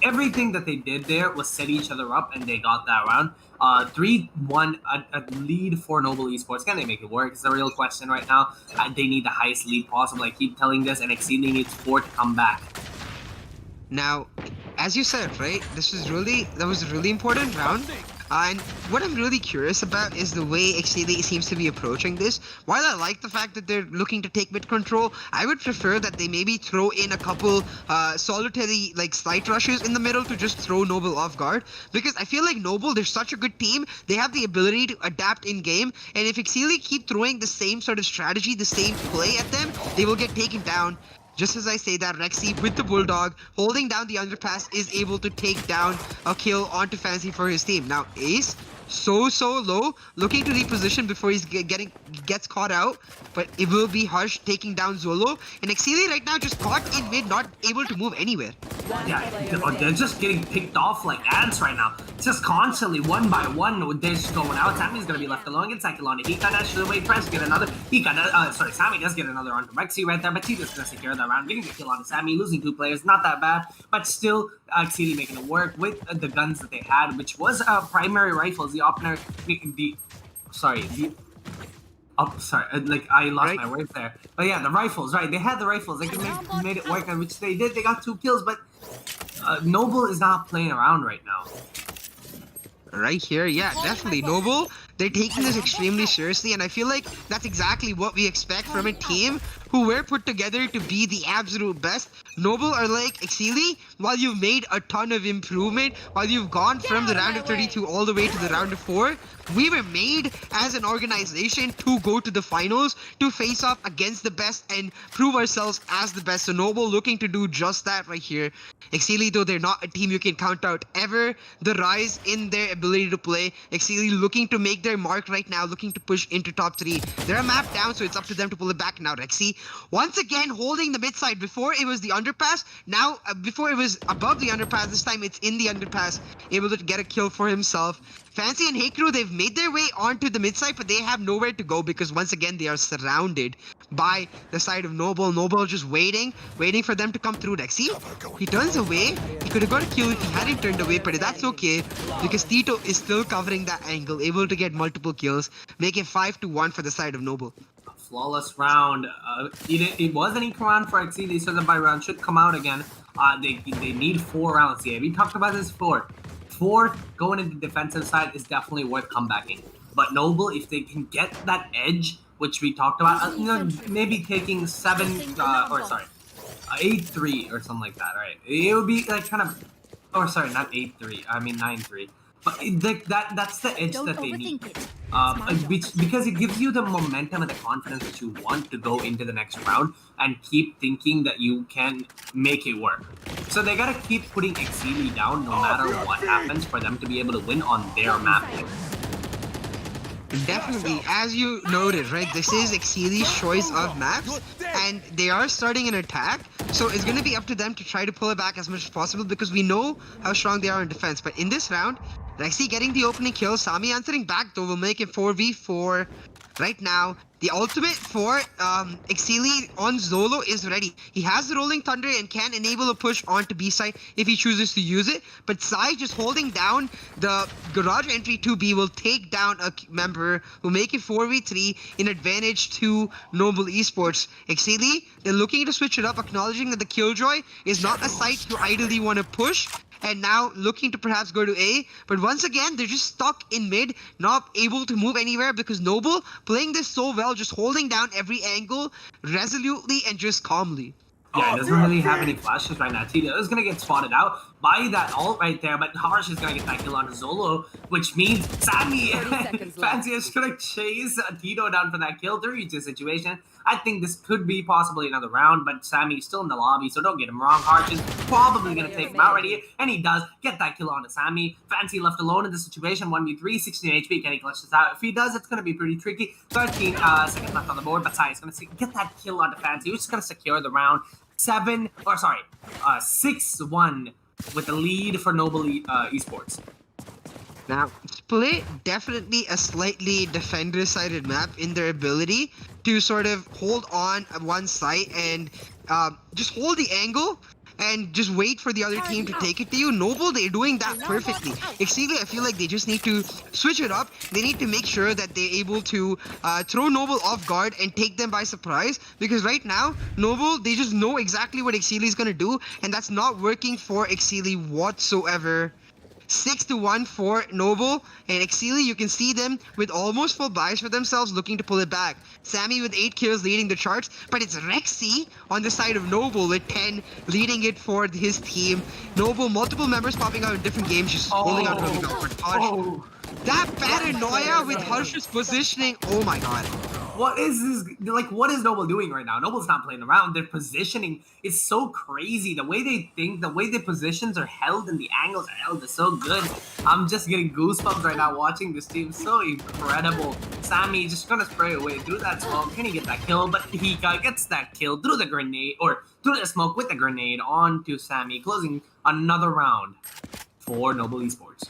everything that they did there was set each other up, and they got that round. 3-1, a lead for Noble Esports. Can they make it work? It's the real question right now. They need the highest lead possible. I keep telling this, and EXCEELI needs 4 to come back. Now, as you said, right, that was a really important round. And what I'm really curious about is the way EXCEELI seems to be approaching this. While I like the fact that they're looking to take mid control, I would prefer that they maybe throw in a couple solitary slight rushes in the middle to just throw Noble off guard. Because I feel like Noble, they're such a good team, they have the ability to adapt in game. And if EXCEELI keep throwing the same sort of strategy, the same play at them, they will get taken down. Just as I say that, Rexy with the Bulldog holding down the underpass is able to take down a kill onto Fancy for his team. Now Ace, so low, looking to reposition before he gets caught out, but it will be Harsh taking down Zolo, and EXCEELI right now just caught in mid, not able to move anywhere. Yeah, they're just getting picked off like ants right now. It's just constantly, one by one, they're just going out. Sami's gonna be left alone against Cyclone. Hika dashes away, tries to get another. Sami does get another onto Rexy right there, but Tito's gonna secure that round, getting the kill on Sami, losing 2 players, not that bad, but still EXCEELI making it work with the guns that they had, which was primary rifles. The opener, I lost my words there. But yeah, the rifles, right? They had the rifles. They made it work, which they did. They got 2 kills, but Noble is not playing around right now. Right here, yeah, definitely. Noble, they're taking this extremely seriously, and I feel like that's exactly what we expect from a team who were put together to be the absolute best. Noble are like, EXCEELI, while you've made a ton of improvement, while you've gone from the round of 32 all the way to the round of 4, we were made as an organization to go to the finals, to face off against the best and prove ourselves as the best. So Noble looking to do just that right here. EXCEELI, though, they're not a team you can count out ever. The rise in their ability to play. EXCEELI looking to make their mark right now, looking to push into top 3. They're a map down, so it's up to them to pull it back. Now Rexy, once again, holding the mid side. Before it was the underpass, now before it was above the underpass, this time it's in the underpass, able to get a kill for himself. Fancy and Hekru, they've made their way onto the mid side, but they have nowhere to go because once again they are surrounded by the side of Noble. Noble just waiting for them to come through. Rexy, he turns away. He could have got a kill if he hadn't turned away, but that's okay because Tito is still covering that angle, able to get multiple kills, make it 5-1 for the side of Noble. Flawless round. It was an equal round for EXCEELI, so the buy round should come out again. They need 4 rounds. Yeah, we talked about this before. 4 going into the defensive side is definitely worth comebacking. But Noble, if they can get that edge, which we talked about, maybe taking 8-3 or something like that, right? It would be like kind of, not 8-3. I mean 9-3. But that's the edge Don't that they need. overthink it. It's my job. Because it gives you the momentum and the confidence that you want to go into the next round and keep thinking that you can make it work. So they gotta keep putting EXCEELI down no matter what happens for them to be able to win on their map. Definitely, as you noted, right, this is EXCEELI's choice of maps, and they are starting an attack, so it's going to be up to them to try to pull it back as much as possible because we know how strong they are in defense. But in this round, Rexy getting the opening kill, Sami answering back though will make it 4v4 right now. The ultimate for EXCEELI on Zolo is ready. He has the Rolling Thunder and can enable a push onto B side if he chooses to use it. But Sai just holding down the garage entry to B will take down a member who make it 4v3 in advantage to Noble Esports. EXCEELI, they're looking to switch it up, acknowledging that the Killjoy is not a site you ideally want to push. And now looking to perhaps go to A, but once again they're just stuck in mid, not able to move anywhere because Noble playing this so well, just holding down every angle resolutely and just calmly. Yeah, he doesn't really have any flashes right now. Tito is gonna get spotted out by that ult right there, but Harsh is gonna get that kill on Zolo, which means Sami and Fancy is gonna chase Tito down for that kill. 3v2 situation. I think this could be possibly another round, but Sami's still in the lobby, so don't get him wrong. Harsh is probably gonna take him out right here, and he does get that kill onto Sami. Fancy left alone in this situation, 1v3, 16 HP. Can he clutch this out? If he does, it's gonna be pretty tricky. 13 seconds left on the board, but Sai is gonna get that kill onto Fancy, which is gonna secure the round. 6-1 with the lead for Noble Esports. Now, Split definitely a slightly defender-sided map in their ability to sort of hold on at one site and just hold the angle and just wait for the other team to take it to you. Noble, they're doing that perfectly. EXCEELI, I feel like they just need to switch it up. They need to make sure that they're able to throw Noble off guard and take them by surprise. Because right now, Noble, they just know exactly what EXCEELI is going to do. And that's not working for EXCEELI whatsoever. 6-1 for Noble, and EXCEELI, you can see them with almost full buys for themselves looking to pull it back. Sami with 8 kills leading the charts, but it's Rexy on the side of Noble with 10 leading it for his team. Noble, multiple members popping out in different games, just holding out really well for Harsh. That paranoia with Harsh's positioning, oh my god. What is this? Like, what is Noble doing right now? Noble's not playing around. Their positioning is so crazy. The way they think, the way their positions are held and the angles are held is so good. I'm just getting goosebumps right now watching this team. So incredible. Sami just gonna spray away through that smoke. Can he get that kill? But Hika gets that kill through the grenade, or through the smoke with the grenade onto Sami, closing another round for Noble Esports.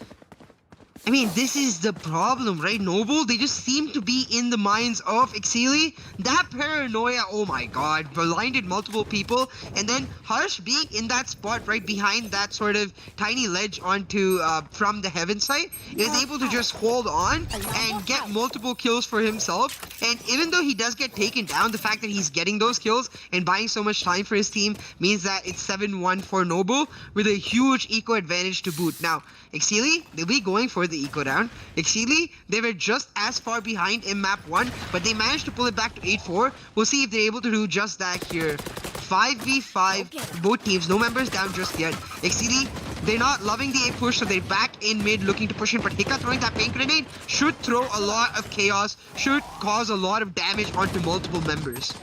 I mean, this is the problem, right? Noble, they just seem to be in the minds of EXCEELI. That paranoia, oh my god, blinded multiple people. And then Harsh being in that spot right behind that sort of tiny ledge onto from the heaven site is able to just hold on and get multiple kills for himself. And even though he does get taken down, the fact that he's getting those kills and buying so much time for his team means that it's 7-1 for Noble with a huge eco advantage to boot. Now, EXCEELI, they'll be going for the eco down. EXCEELI, they were just as far behind in map 1, but they managed to pull it back to 8-4. We'll see if they're able to do just that here. 5v5, both teams, no members down just yet. EXCEELI, they're not loving the A push, so they're back in mid looking to push in, but Hika throwing that pink grenade should throw a lot of chaos, should cause a lot of damage onto multiple members.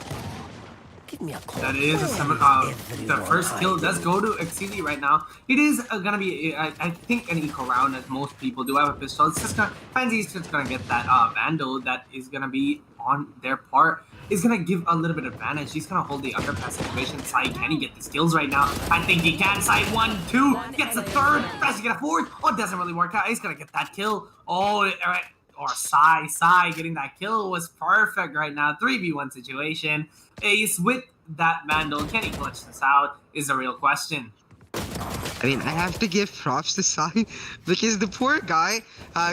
That is the first kill does go to EXCEELI right now. It is gonna be, I think, an eco round, as most people do have a pistol. It's just gonna, Fancy's just gonna get that Vandal that is gonna be on their part. Is gonna give a little bit of advantage. He's gonna hold the underpass situation. Sai, can he get these kills right now? I think he can. Sai 1, 2, gets a third. Fancy get a fourth. Oh, it doesn't really work out. He's gonna get that kill. Oh, alright. Or Sai getting that kill was perfect right now. 3v1 situation. Ace with that Vandal. Can he clutch this out is a real question. I mean, I have to give props to Sai because the poor guy,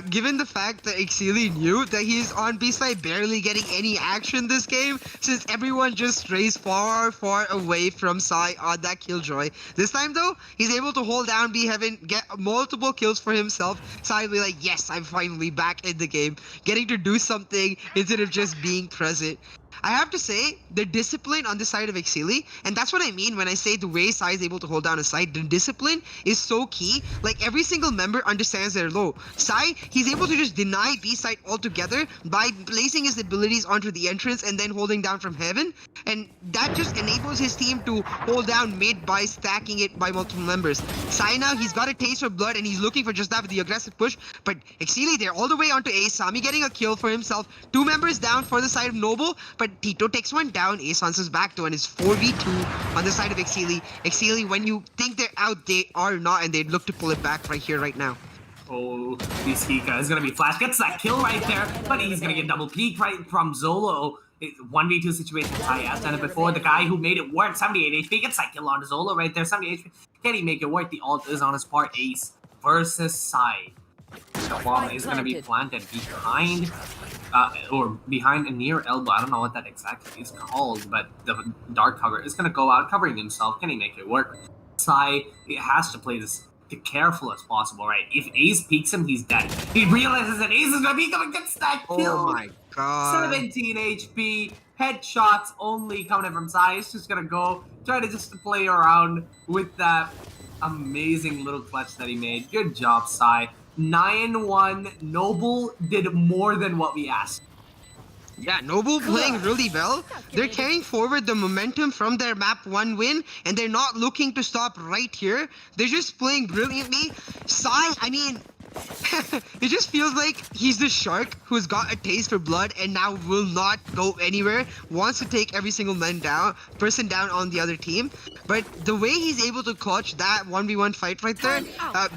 given the fact that EXCEELI knew that he's on B-side barely getting any action this game, since everyone just strays far away from Sai on that Killjoy. This time though, he's able to hold down B-Heaven, get multiple kills for himself. Sai will be like, yes, I'm finally back in the game, getting to do something instead of just being present. I have to say, the discipline on the side of EXCEELI, and that's what I mean when I say the way Sai is able to hold down a side, the discipline is so key. Like, every single member understands their low. Sai, he's able to just deny B side altogether by placing his abilities onto the entrance and then holding down from heaven, and that just enables his team to hold down mid by stacking it by multiple members. Sai now, he's got a taste for blood and he's looking for just that with the aggressive push, but EXCEELI, they're all the way onto Ace. Sami getting a kill for himself. 2 members down for the side of Noble, but Tito takes one down. Ace answers back to, and it's 4v2 on the side of EXCEELI. EXCEELI, when you think they're out, they are not, and they look to pull it back right here, right now. Oh, this Hika is gonna be flash. Gets that kill right there, but he's gonna get double peek right from Zolo. It's 1v2 situation. I have done it before. The guy who made it work, 78 HP, gets that kill on Zolo right there. 78 HP. Can he make it work? The ult is on his part. Ace versus Sai. The bomb is gonna be planted behind, or behind and near elbow. I don't know what that exactly is called, but the dark cover is gonna go out covering himself. Can he make it work? Sai, it has to play this careful as possible, right? If Ace peeks him, he's dead. He realizes that Ace is gonna peek him and gets that kill. Oh my god. 17 HP, headshots only coming from Sai. He's just gonna go try to just play around with that amazing little clutch that he made. Good job, Sai. 9-1. Noble did more than what we asked. Yeah, Noble playing really well. They're carrying forward the momentum from their map 1 win, and they're not looking to stop right here. They're just playing brilliantly. Sai, I mean, it just feels like he's the shark who's got a taste for blood and now will not go anywhere, wants to take every single person down on the other team. But the way he's able to clutch that 1v1 fight right there,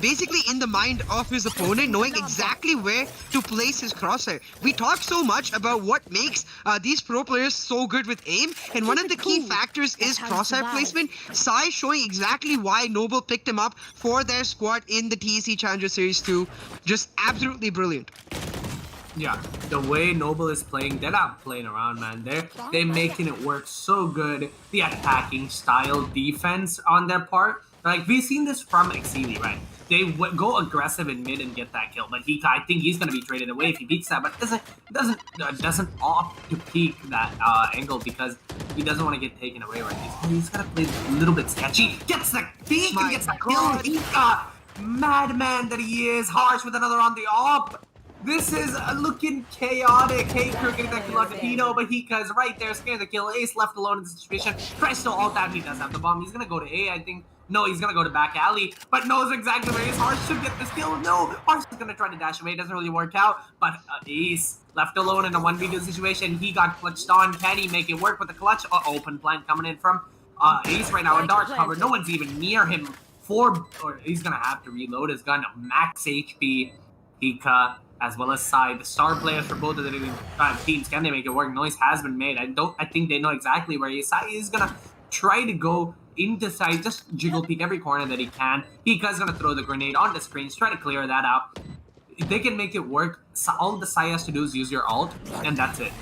basically in the mind of his opponent, knowing exactly where to place his crosshair. We talk so much about what makes these pro players so good with aim, and one of the key factors is crosshair placement. Sai showing exactly why Noble picked him up for their squad in the TEC Challenger Series 2. Just absolutely brilliant. Yeah, the way Noble is playing, they're not playing around, man. They're making it work so good. The attacking style defense on their part. Like, we've seen this from EXCEELI, right? They go aggressive in mid and get that kill. But Hika, I think he's going to be traded away if he beats that. But doesn't opt to peek that angle because he doesn't want to get taken away right now. He's got to play a little bit sketchy. Gets the peek and gets the kill. Hika, madman that he is. Harsh with another on the op. This is looking chaotic. Haker getting that kill on Tito, but Hika is right there, scaring the kill. Ace left alone in the situation. Tries to ult out. He does have the bomb. He's gonna go to A, I think. No, he's gonna go to back alley, but knows exactly where Ace. Harsh should get this kill. No, Harsh is gonna try to dash away. It doesn't really work out, but Ace left alone in a 1v2 situation. He got clutched on. Can he make it work with the clutch? Open plant coming in from Ace right now in dark cover. No one's even near him. Or he's gonna have to reload his gun. Max HP. Hika as well as Sai, the star players for both of the teams. Can they make it work? Noise has been made. I think they know exactly where he is. Sai is gonna try to go into Sai, just jiggle peek every corner that he can. Hika's gonna throw the grenade on the screens, try to clear that out. If they can make it work, all the Sai has to do is use your ult, and that's it.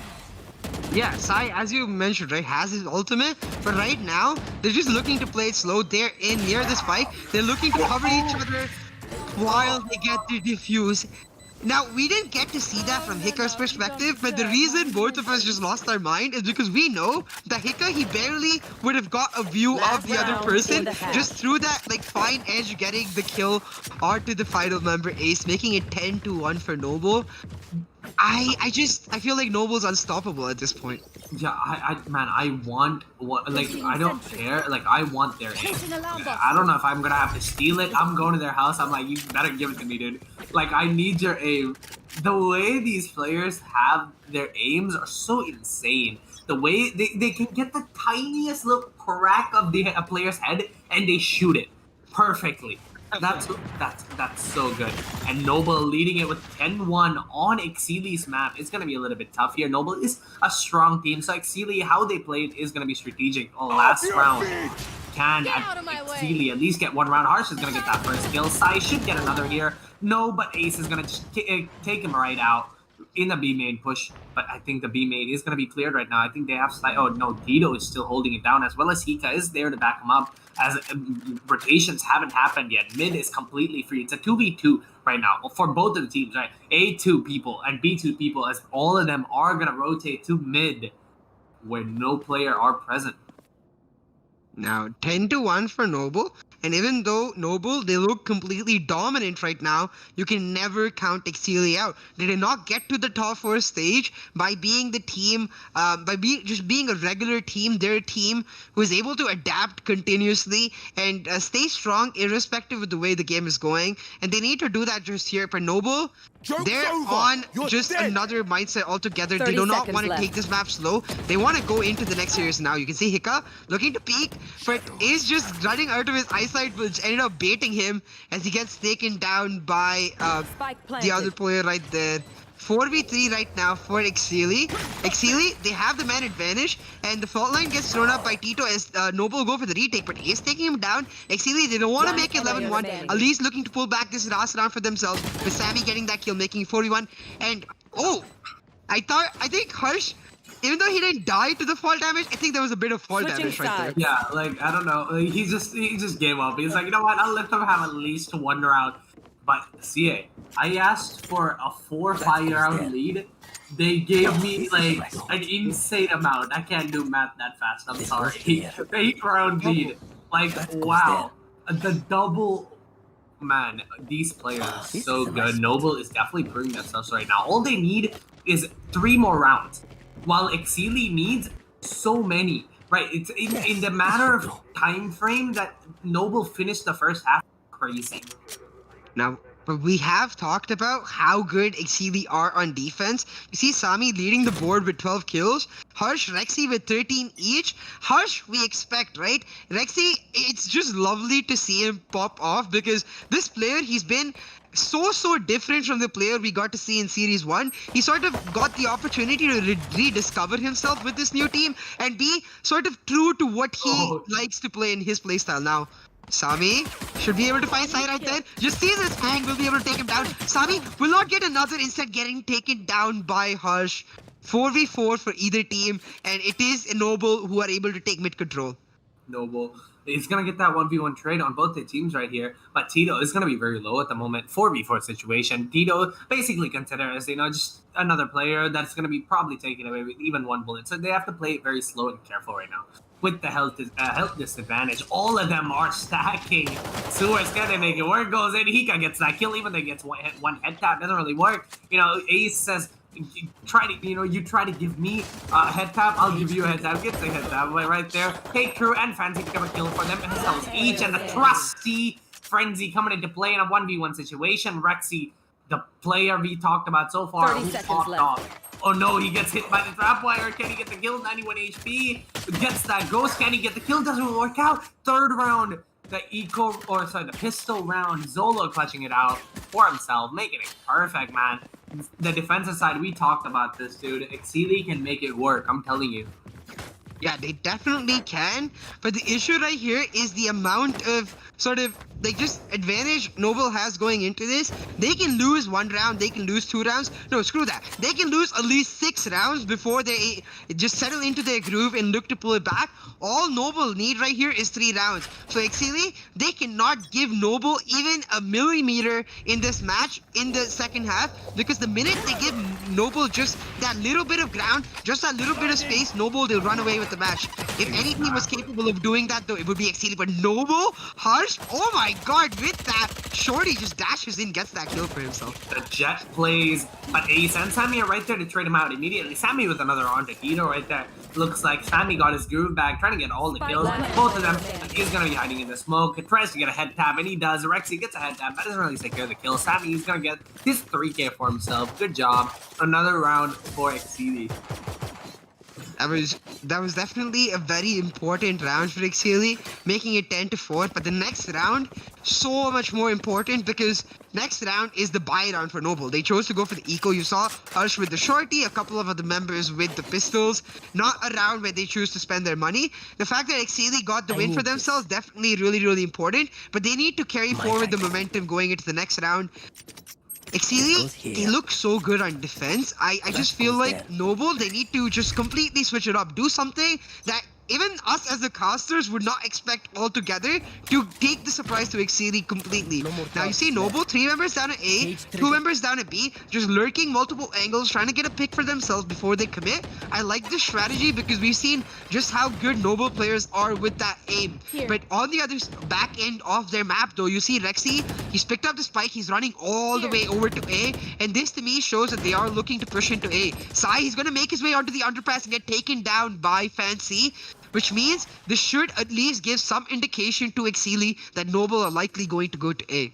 Yeah, Sai, as you mentioned, right, has his ultimate, but right now, they're just looking to play it slow. They're in near the spike. They're looking to cover each other while they get the defuse. Now, we didn't get to see that from Hika's perspective, but the reason both of us just lost our mind is because we know that Hika, he barely would have got a view of the other person just through that, like, fine edge getting the kill onto the final member Ace, making it 10-1 for Noble. I feel like Noble's unstoppable at this point. Yeah, I want I don't care. Like, I want their aim. I don't know if I'm gonna have to steal it. I'm going to their house. I'm like, you better give it to me, dude. Like, I need your aim. The way these players have their aims are so insane. The way they can get the tiniest little crack of the player's head and they shoot it perfectly. That's so good. And Noble leading it with 10-1 on EXCEELI's map. It's going to be a little bit tough here. Noble is a strong team, so EXCEELI, how they play it is going to be strategic. Last round, can EXCEELI at least get one round? Harsh is going to get that first kill. Sai should get another here. No, but Ace is going to just take him right out in the B main push. But I think the B main is going to be cleared right now. I think they have oh no, Tito is still holding it down, as well as Hika is there to back him up, as rotations haven't happened yet. Mid is completely free. It's a 2v2 right now for both of the teams, right? A2 people and B2 people, as all of them are going to rotate to mid. where no player are present. Now, 10-1 for Noble. And even though Noble, they look completely dominant right now, you can never count EXCEELI out. They did not get to the top 4 stage by being the team, just being a regular team. They're a team who is able to adapt continuously and stay strong irrespective of the way the game is going. And they need to do that just here. For Noble, they're on just another mindset altogether. They do not want to take this map slow. They want to go into the next series now. You can see Hika looking to peek, but is just running out of his eyesight, which ended up baiting him as he gets taken down by the other player right there. 4v3 right now for EXCEELI. EXCEELI, they have the man advantage, and the fault line gets thrown up by Tito as Noble go for the retake, but he's taking him down. EXCEELI, they don't want to make it 11-1. At least looking to pull back this last round for themselves, with Sami getting that kill, making 4v1. And, I think Harsh, even though he didn't die to the fall damage, I think there was a bit of fall damage right there. Yeah, like, I don't know. Like, he just gave up. He's like, you know what, I'll let them have at least one round. But CA, I asked for a 4-5 round lead. They gave me like an insane amount. I can't do math that fast. I'm sorry. 8 round lead. Like, wow. The double, man, these players are so good. Noble is definitely proving themselves right now. All they need is 3 more rounds, while EXCEELI needs so many. Right? It's in the matter of time frame that Noble finished the first half. Crazy. Now, but we have talked about how good EXCEELI are on defense. You see Sami leading the board with 12 kills. Harsh, Rexy with 13 each. Harsh, we expect, right? Rexy, it's just lovely to see him pop off because this player, he's been so different from the player we got to see in Series 1. He sort of got the opportunity to rediscover himself with this new team and be sort of true to what he likes to play in his playstyle now. Sami should be able to find side right there. Just see this bang, will be able to take him down. Sami will not get another, instead getting taken down by Harsh. 4v4 for either team, and it is Noble who are able to take mid control. Noble is going to get that 1v1 trade on both the teams right here, but Tito is going to be very low at the moment. 4v4 situation. Tito basically considered as, just another player that's going to be probably taken away with even 1 bullet. So they have to play it very slow and careful right now. With the health disadvantage, all of them are stacking. Sewers, can they make it work? Goes in, Hika gets that kill, even though he gets one head tap, doesn't really work. Ace says, you try to give me a head tap, I'll give you a head tap. Gets a head tap right there. Hey, Crew and Fancy become a kill for them themselves each, and the trusty Frenzy coming into play in a 1v1 situation. Rexy, the player we talked about so far, who popped off. Oh no, he gets hit by the trap wire. Can he get the kill? 91 HP. Gets that ghost. Can he get the kill? Doesn't work out. 3rd round, the pistol round. Zolo clutching it out for himself, making it perfect, man. The defensive side, we talked about this, dude. EXCEELI can make it work, I'm telling you. Yeah, they definitely can, but the issue right here is the amount of just advantage Noble has going into this. They can lose 1 round, they can lose 2 rounds. No, screw that. They can lose at least 6 rounds before they just settle into their groove and look to pull it back. All Noble need right here is 3 rounds. So EXCEELI, they cannot give Noble even a millimeter in this match in the second half, because the minute they give Noble just that little bit of ground, just that little bit of space, Noble, they'll run away with the match. If any team was capable of doing that, though, it would be EXCEELI. But Noble, Harsh, oh my god, with that, Shorty just dashes in, gets that kill for himself. The jet plays, but Ace and Sami are right there to trade him out immediately. Sami with another on Tito right there. Looks like Sami got his groove back, trying to get all the kills. Both of them, he's going to be hiding in the smoke. He tries to get a head tap, and he does. Rexy gets a head tap. That doesn't really take care of the kill. Sami, he's going to get his 3k for himself. Good job. Another round for EXCEELI. That was definitely a very important round for EXCEELI, making it 10-4. But the next round, so much more important, because next round is the buy round for Noble. They chose to go for the eco. You saw Harsh with the shorty, a couple of other members with the pistols. Not a round where they choose to spend their money. The fact that EXCEELI got the win for themselves, definitely really important. But they need to carry forward the momentum going into the next round. EXCEELI, they look so good on defense. I just feel like Noble, they need to just completely switch it up. Do something that even us as the casters would not expect altogether to take the surprise to EXCEELI completely. Now you see Noble, 3 members down at A, 2 members down at B, just lurking multiple angles, trying to get a pick for themselves before they commit. I like this strategy because we've seen just how good Noble players are with that aim. But on the other back end of their map though, you see Rexy, he's picked up the spike, he's running all the way over to A, and this to me shows that they are looking to push into A. Sai, he's gonna make his way onto the underpass and get taken down by Fancy, which means this should at least give some indication to EXCEELI that Noble are likely going to go to A.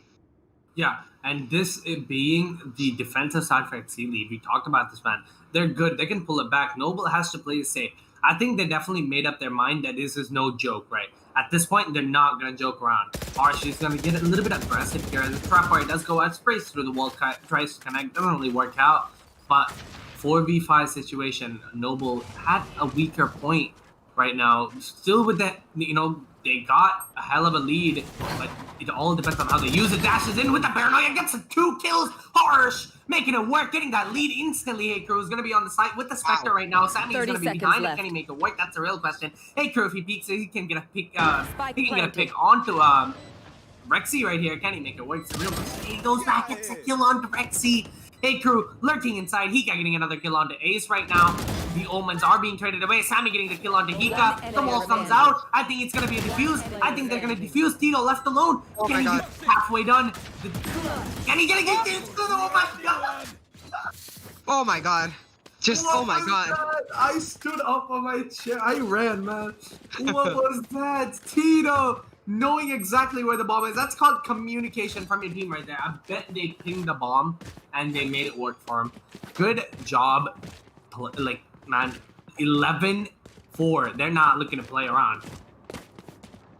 Yeah, and this being the defensive side for EXCEELI, we talked about this, man. They're good. They can pull it back. Noble has to play it safe. I think they definitely made up their mind that this is no joke, right? At this point, they're not going to joke around. Archie is going to get a little bit aggressive here. The trap wire does go out, sprays through the wall, tries to connect. Doesn't really work out. But 4v5 situation, Noble had a weaker point right now. Still with that, they got a hell of a lead, but it all depends on how they use it. Dashes in with the paranoia, gets 2 kills. Harsh, making it work, getting that lead instantly. Hey Crew is going to be on the site with the Spectre right now. Sami is going to be behind him. Can he make it work? That's the real question. Hey Crew, if he peeks, he can get a pick. He can get a pick onto Rexy right here. Can he make it work? It's the real question. He goes back, gets a kill onto Rexy. Hey Crew, lurking inside. Hika getting another kill onto Ace right now. The Omens are being traded away. Sami getting the kill onto Hika. The wall comes out. I think it's going to be a defuse. I think they're going to defuse. Tito left alone. Oh my god. Halfway done. Can he get it? Oh my god. Oh my god. Just, oh my god. That? I stood up on my chair. I ran, man. What was that? Tito knowing exactly where the bomb is. That's called communication from your team right there. I bet they pinged the bomb and they made it work for him. Good job. Like, man, 11-4. They're not looking to play around.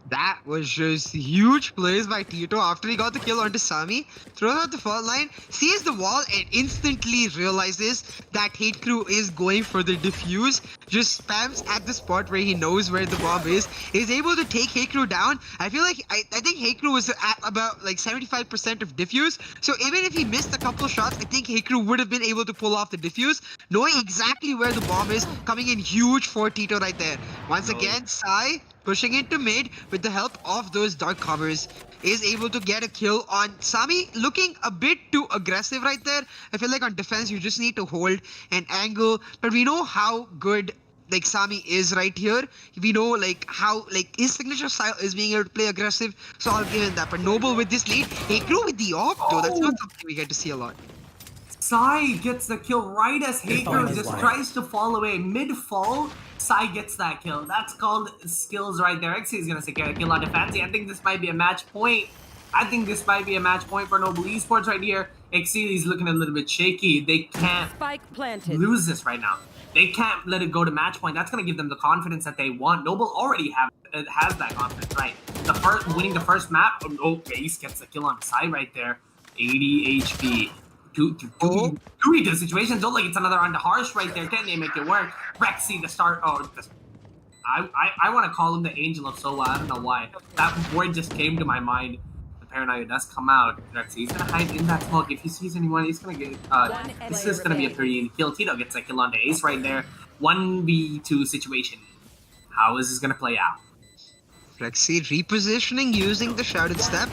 That was just huge plays by Tito after he got the kill onto Sami. Throws out the fault line, sees the wall, and instantly realizes that Hate Crew is going for the defuse. Just spams at the spot where he knows where the bomb is able to take Hate Crew down. I feel like, I think Hate Crew was at about like 75% of defuse. So even if he missed a couple shots, I think Hate Crew would have been able to pull off the defuse, knowing exactly where the bomb is, coming in huge for Tito right there. Once again, Sai pushing into mid with the help of those dark covers is able to get a kill on Sami, looking a bit too aggressive right there. I feel like on defense you just need to hold an angle, but we know how good like Sami is right here. We know like how like his signature style is being able to play aggressive, so I'll give him that. But Noble with this lead, he grew with the op though. That's not something we get to see a lot. Sai gets the kill right as Haker just tries to fall away. Mid-fall, Sai gets that kill. That's called skills right there. Rexy is going to secure a kill on Fancy. I think this might be a match point. I think this might be a match point for Noble Esports right here. EXCEELI is looking a little bit shaky. They can't lose this right now. They can't let it go to match point. That's going to give them the confidence that they want. Noble already has that confidence, right? Winning the first map. Oh, Base gets the kill on Sai right there. 80 HP. Two the situations. Don't like it's another on the Harsh right there. Can they make it work? Rexy the start. Oh, I want to call him the Angel of Soa. I don't know why. That word just came to my mind. The paranoia does come out. Rexy, he's gonna hide in that smoke. If he sees anyone, he's gonna get. This is gonna be a pretty kill. Tito gets a kill on the Ace right there. 1v2 situation. How is this gonna play out? Rexy repositioning using the Shrouded Step.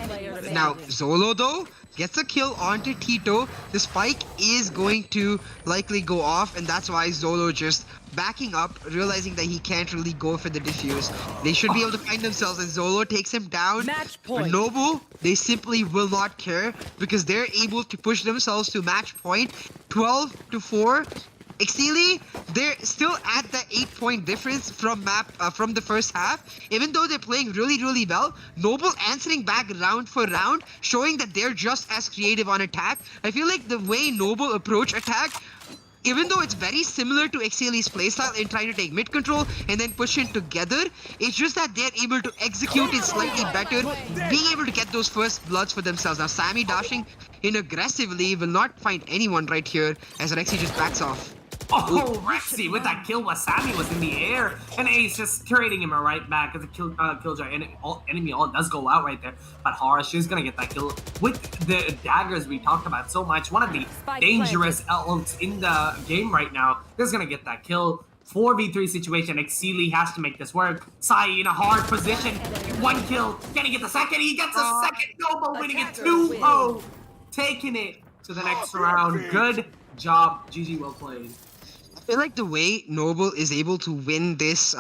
Now, Zolo though gets a kill onto Tito. The spike is going to likely go off, and that's why Zolo just backing up, realizing that he can't really go for the defuse. They should be able to find themselves, and Zolo takes him down. But Noble, they simply will not care because they're able to push themselves to match point. 12-4. EXCEELI, they're still at the 8-point difference from the first half. Even though they're playing really well, Noble answering back round for round, showing that they're just as creative on attack. I feel like the way Noble approach attack, even though it's very similar to EXCEELI's playstyle in trying to take mid control and then push in together, it's just that they're able to execute it slightly better, being able to get those first bloods for themselves. Now Sami dashing in aggressively will not find anyone right here as Rexy just backs off. Oh, Rexy with that kill while Sami was in the air, and Ace just curating him right back as a killjoy. Enemy all does go out right there, but Harsh is gonna get that kill with the daggers we talked about so much. One of the dangerous ults in the game right now. Is gonna get that kill. 4v3 situation. EXCEELI has to make this work. Sai in a hard position. 1 kill. Can he get the second? He gets a second. Noble winning it 2-0. Taking it to the next round. Good job. GG, well played. I feel like the way Noble is able to win this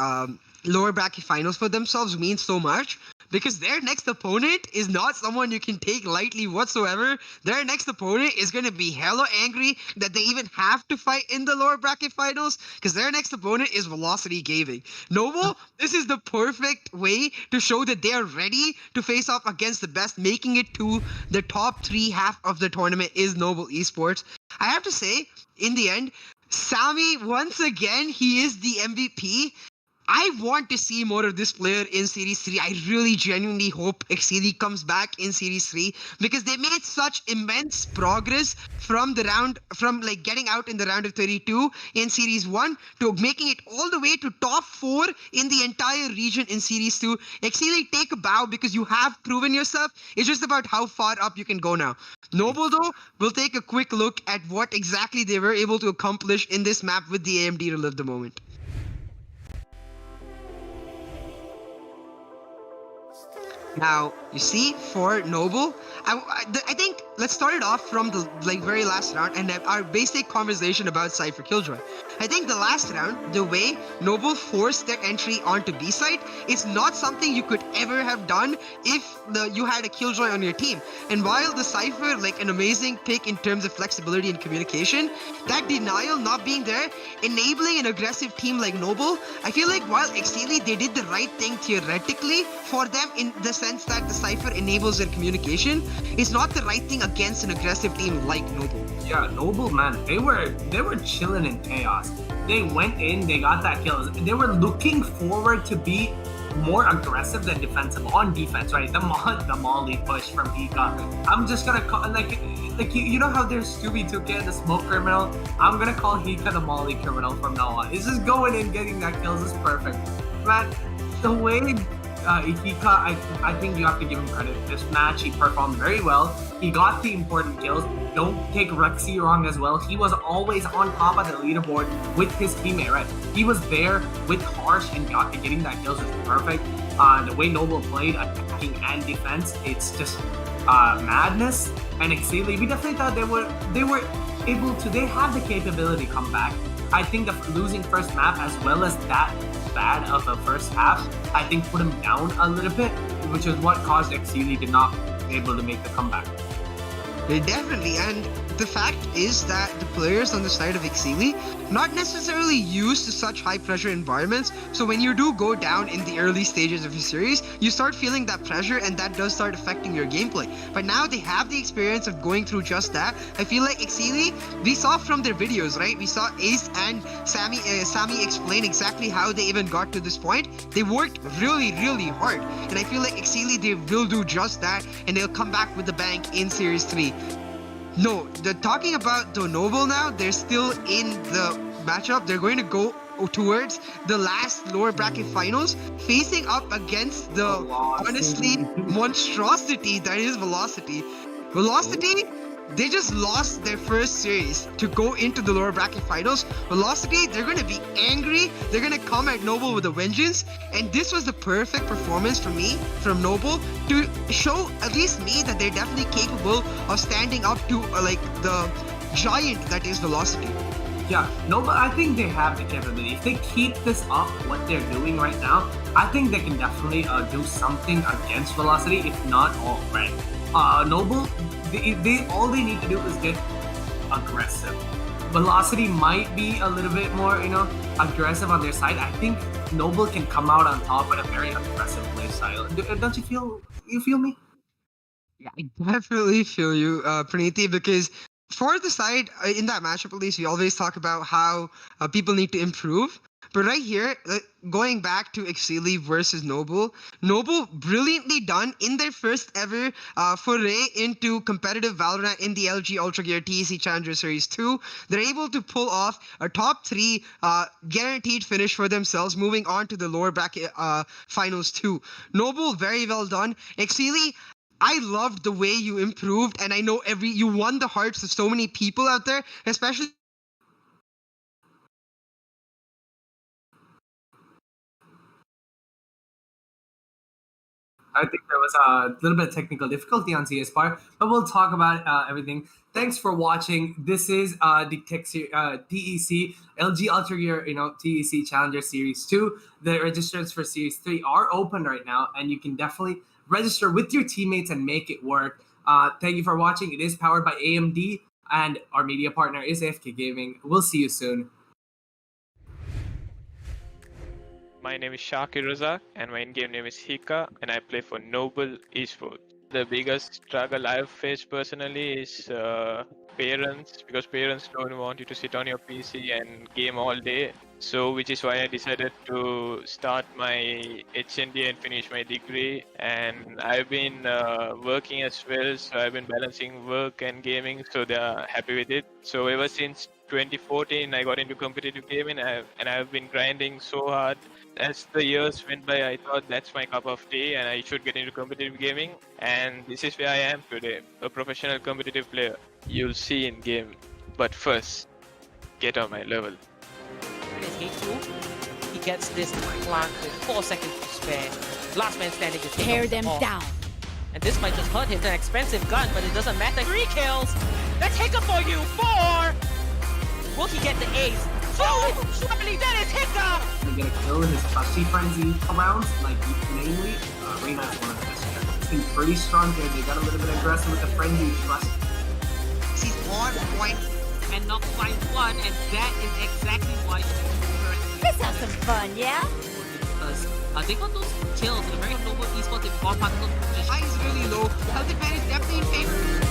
lower bracket finals for themselves means so much, because their next opponent is not someone you can take lightly whatsoever. Their next opponent is going to be hella angry that they even have to fight in the lower bracket finals, because their next opponent is Velocity Gaming. Noble, this is the perfect way to show that they are ready to face off against the best. Making it to the top 3 half of the tournament is Noble Esports. I have to say, in the end, Sami, once again, he is the MVP. I want to see more of this player in Series 3. I really genuinely hope EXCEELI comes back in Series 3, because they made such immense progress from like getting out in the round of 32 in Series 1 to making it all the way to top 4 in the entire region in Series 2. EXCEELI, take a bow, because you have proven yourself. It's just about how far up you can go now. Noble, though, will take a quick look at what exactly they were able to accomplish in this map with the AMD to live the moment. Now, you see, for Noble, I think let's start it off from the very last round and our basic conversation about Cypher Killjoy. I think the last round, the way Noble forced their entry onto B side is not something you could ever have done if you had a Killjoy on your team. And while the Cypher, an amazing pick in terms of flexibility and communication, that denial not being there, enabling an aggressive team like Noble, I feel like while EXCEELI, they did the right thing theoretically for them in the sense that the Cypher enables their communication, it's not the right thing against an aggressive team like Noble. Yeah, Noble, man, they were chilling in chaos. They went in, they got that kill. They were looking forward to be more aggressive than defensive on defense, right? The molly push from Hika. I'm just gonna call you know how there's Scooby 2K, the smoke criminal. I'm gonna call Hika the molly criminal from now on. It's just going in, getting that kills is perfect, man. The way Hika, I think you have to give him credit. This match, he performed very well. He got the important kills. Don't take Rexy wrong as well. He was always on top of the leaderboard with his teammate, right? He was there with Harsh and getting that kills was perfect. The way Noble played, attacking and defense, it's just madness. And EXCEELI, we definitely thought they were able to. They have the capability to come back. I think the losing first map as well as that bad of a first half, I think put him down a little bit, which is what caused EXCEELI to not be able to make the comeback. Definitely, and the fact is that the players on the side of EXCEELI not necessarily used to such high pressure environments, so when you do go down in the early stages of your series, you start feeling that pressure and that does start affecting your gameplay. But now they have the experience of going through just that. I feel like EXCEELI, we saw from their videos, right? We saw Ace and Sami explain exactly how they even got to this point. They worked really, really hard, and I feel like EXCEELI, they will do just that, and they'll come back with the bank in Series 3. No, talking about the Noble now, they're still in the matchup. They're going to go towards the last lower bracket finals, facing up against the honestly monstrosity that is Velocity. Velocity, they just lost their first series to go into the lower bracket finals. Velocity, they're going to be angry. They're going to come at Noble with a vengeance. And this was the perfect performance for me from Noble to show at least me that they're definitely capable of standing up to the giant that is Velocity. Yeah, Noble, I think they have the capability. If they keep this up, what they're doing right now, I think they can definitely do something against Velocity, if not all right. Noble, all they need to do is get aggressive. Velocity might be a little bit more, aggressive on their side. I think Noble can come out on top with a very aggressive play style. Don't you feel me? Yeah, I definitely feel you, Praniti, because for the side, in that matchup at least, we always talk about how people need to improve. But right here, going back to EXCEELI versus Noble, Noble brilliantly done in their first ever foray into competitive Valorant in the LG Ultragear TEC Challenger Series 2. They're able to pull off a top 3 guaranteed finish for themselves, moving on to the lower bracket finals 2. Noble, very well done. EXCEELI, I loved the way you improved, and I know you won the hearts of so many people out there, especially I think there was a little bit of technical difficulty on CS part, but we'll talk about everything. Thanks for watching. This is the TEC LG Ultra Gear, TEC Challenger Series 2. The registers for Series 3 are open right now, and you can definitely register with your teammates and make it work. Thank you for watching. It is powered by AMD, and our media partner is AFK Gaming. We'll see you soon. My name is Shaki Razak, and my in-game name is Hika, and I play for Noble Esports. The biggest struggle I've faced personally is parents, because parents don't want you to sit on your PC and game all day. So, which is why I decided to start my HND and finish my degree. And I've been working as well, so I've been balancing work and gaming, so they're happy with it. So ever since 2014, I got into competitive gaming, and I've been grinding so hard. As the years went by, I thought that's my cup of tea and I should get into competitive gaming. And this is where I am today, a professional competitive player. You'll see in game. But first, get on my level. It is H2. He gets this plant with 4 seconds to spare. Last man standing is Tear them down. And this might just hurt him. It's an expensive gun, but it doesn't matter. 3 kills! That's Hika for you! 4! Will he get the ace? Oh! Surely that is Hika! To get a kill in his Trusty Frenzy rounds, like mainly, Reyna is one of the best characters. It's been pretty strong here. They got a little bit aggressive with the Frenzy Trust. He's on point. And not quite one, and that is exactly why Let's have some fun, yeah? because they got those kills in a very noble esports in 4 particle position. High is really low. Health advantage definitely in favor.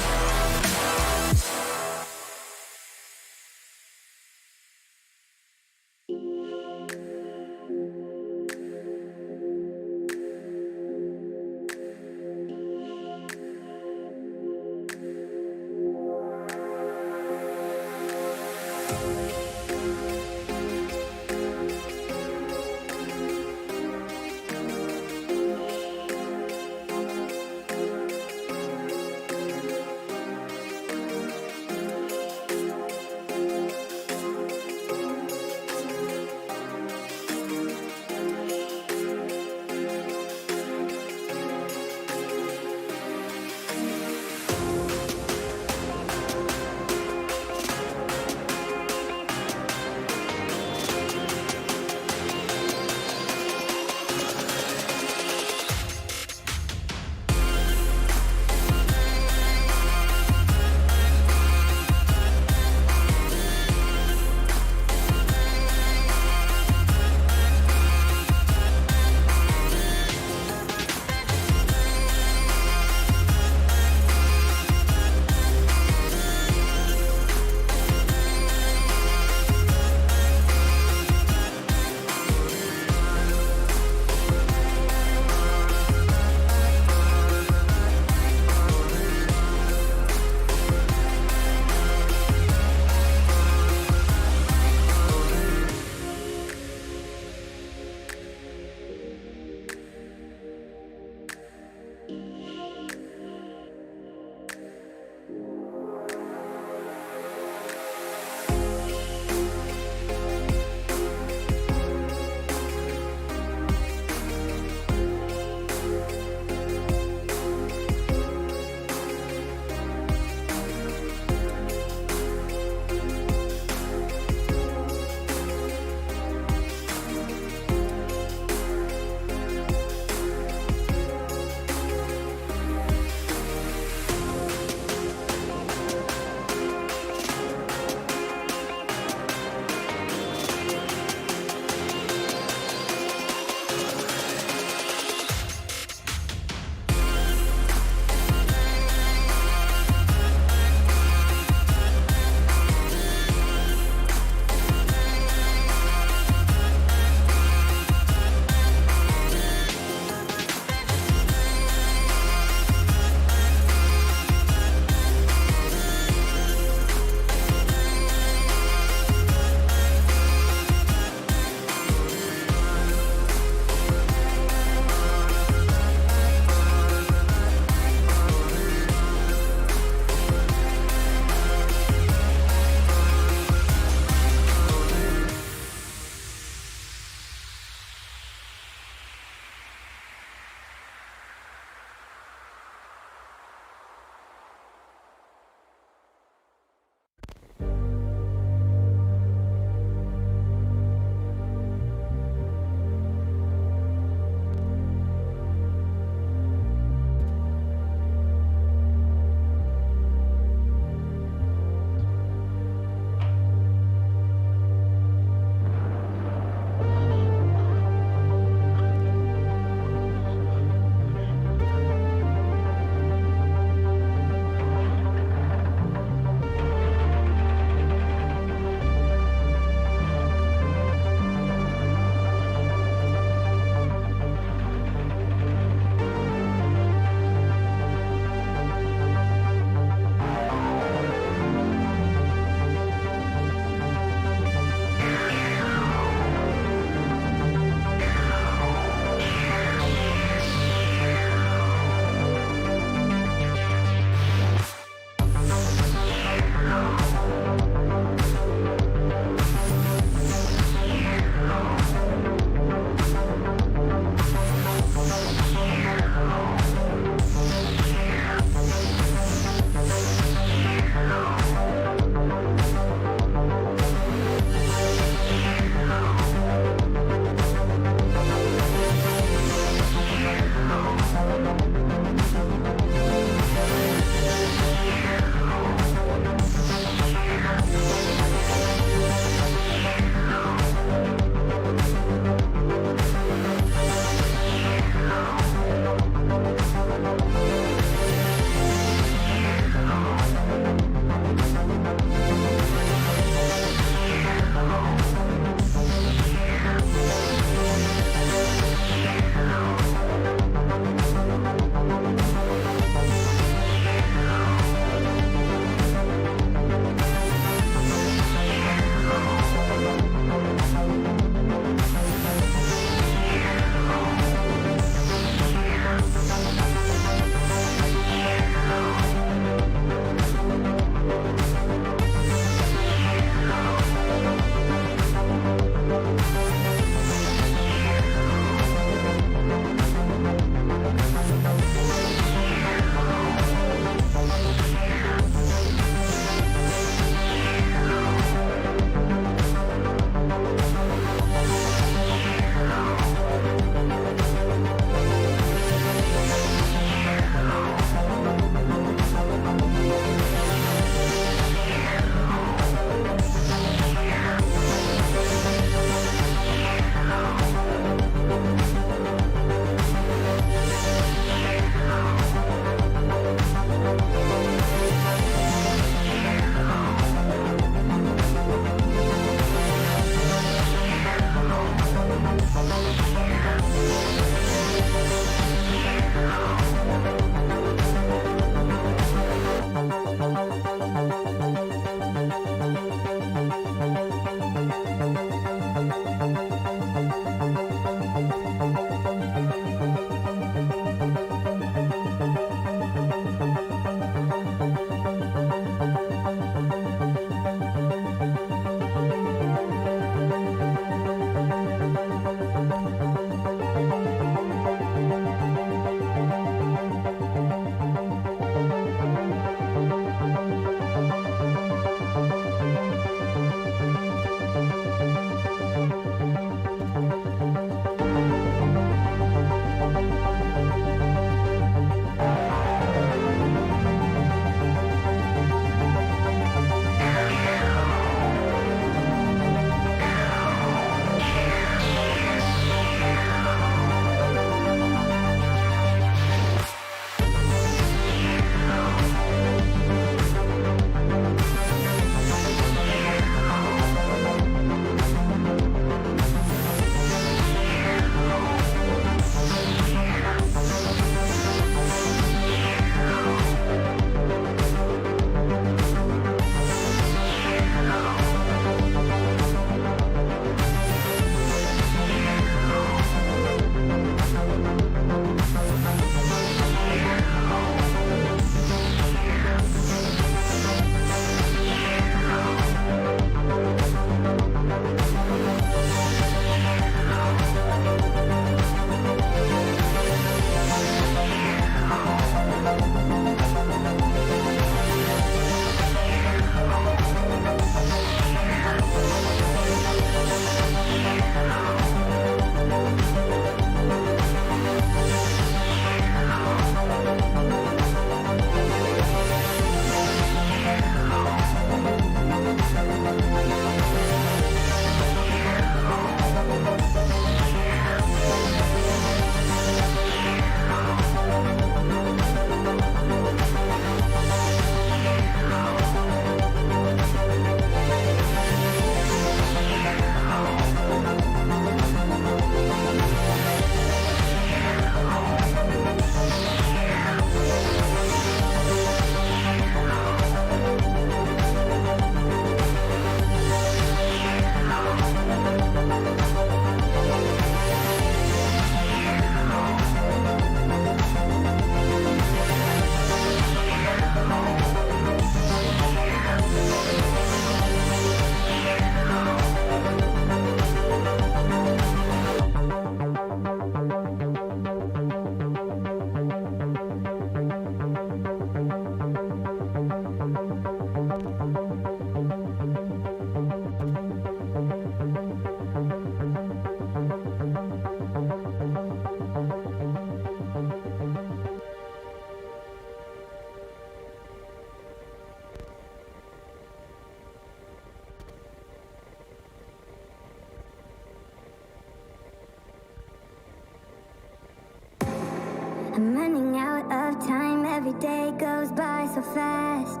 I'm running out of time, every day goes by so fast.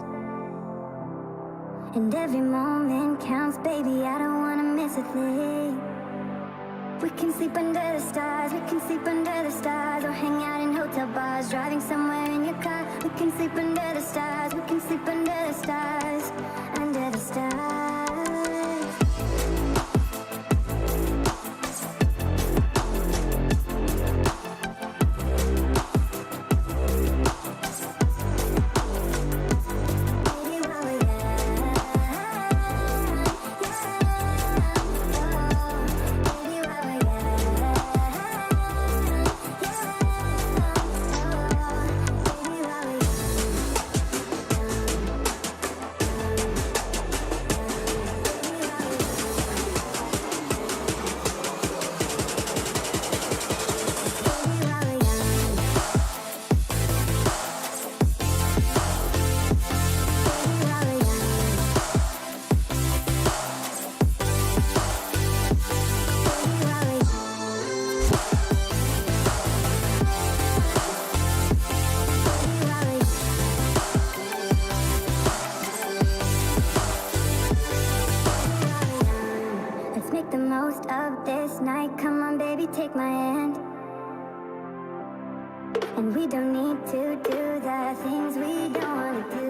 And every moment counts, baby, I don't wanna miss a thing. We can sleep under the stars, we can sleep under the stars, or hang out in hotel bars, driving somewhere in your car. We can sleep under the stars, we can sleep under the stars, under the stars. Take my hand, and we don't need to do the things we don't want to do.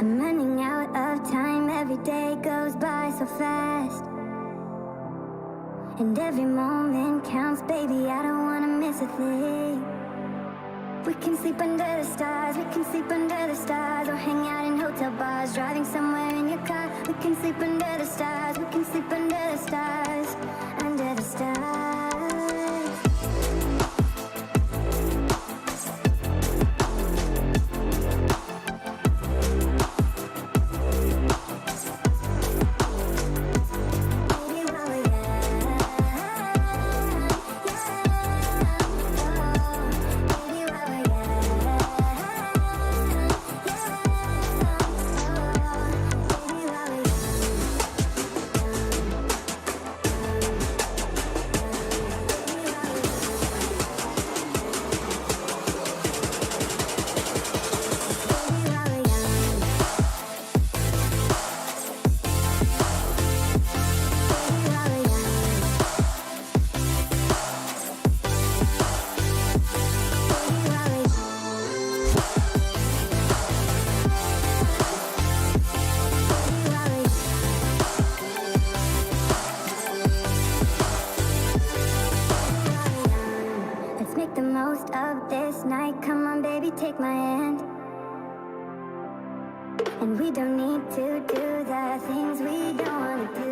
I'm running out of time, every day goes by so fast. And every moment counts, baby, I don't wanna miss a thing. We can sleep under the stars, we can sleep under the stars, or hang out in hotel bars, driving somewhere in your car. We can sleep under the stars, we can sleep under the stars, under the stars. The most of this night, come on baby, take my hand. And we don't need to do the things we don't wanna do.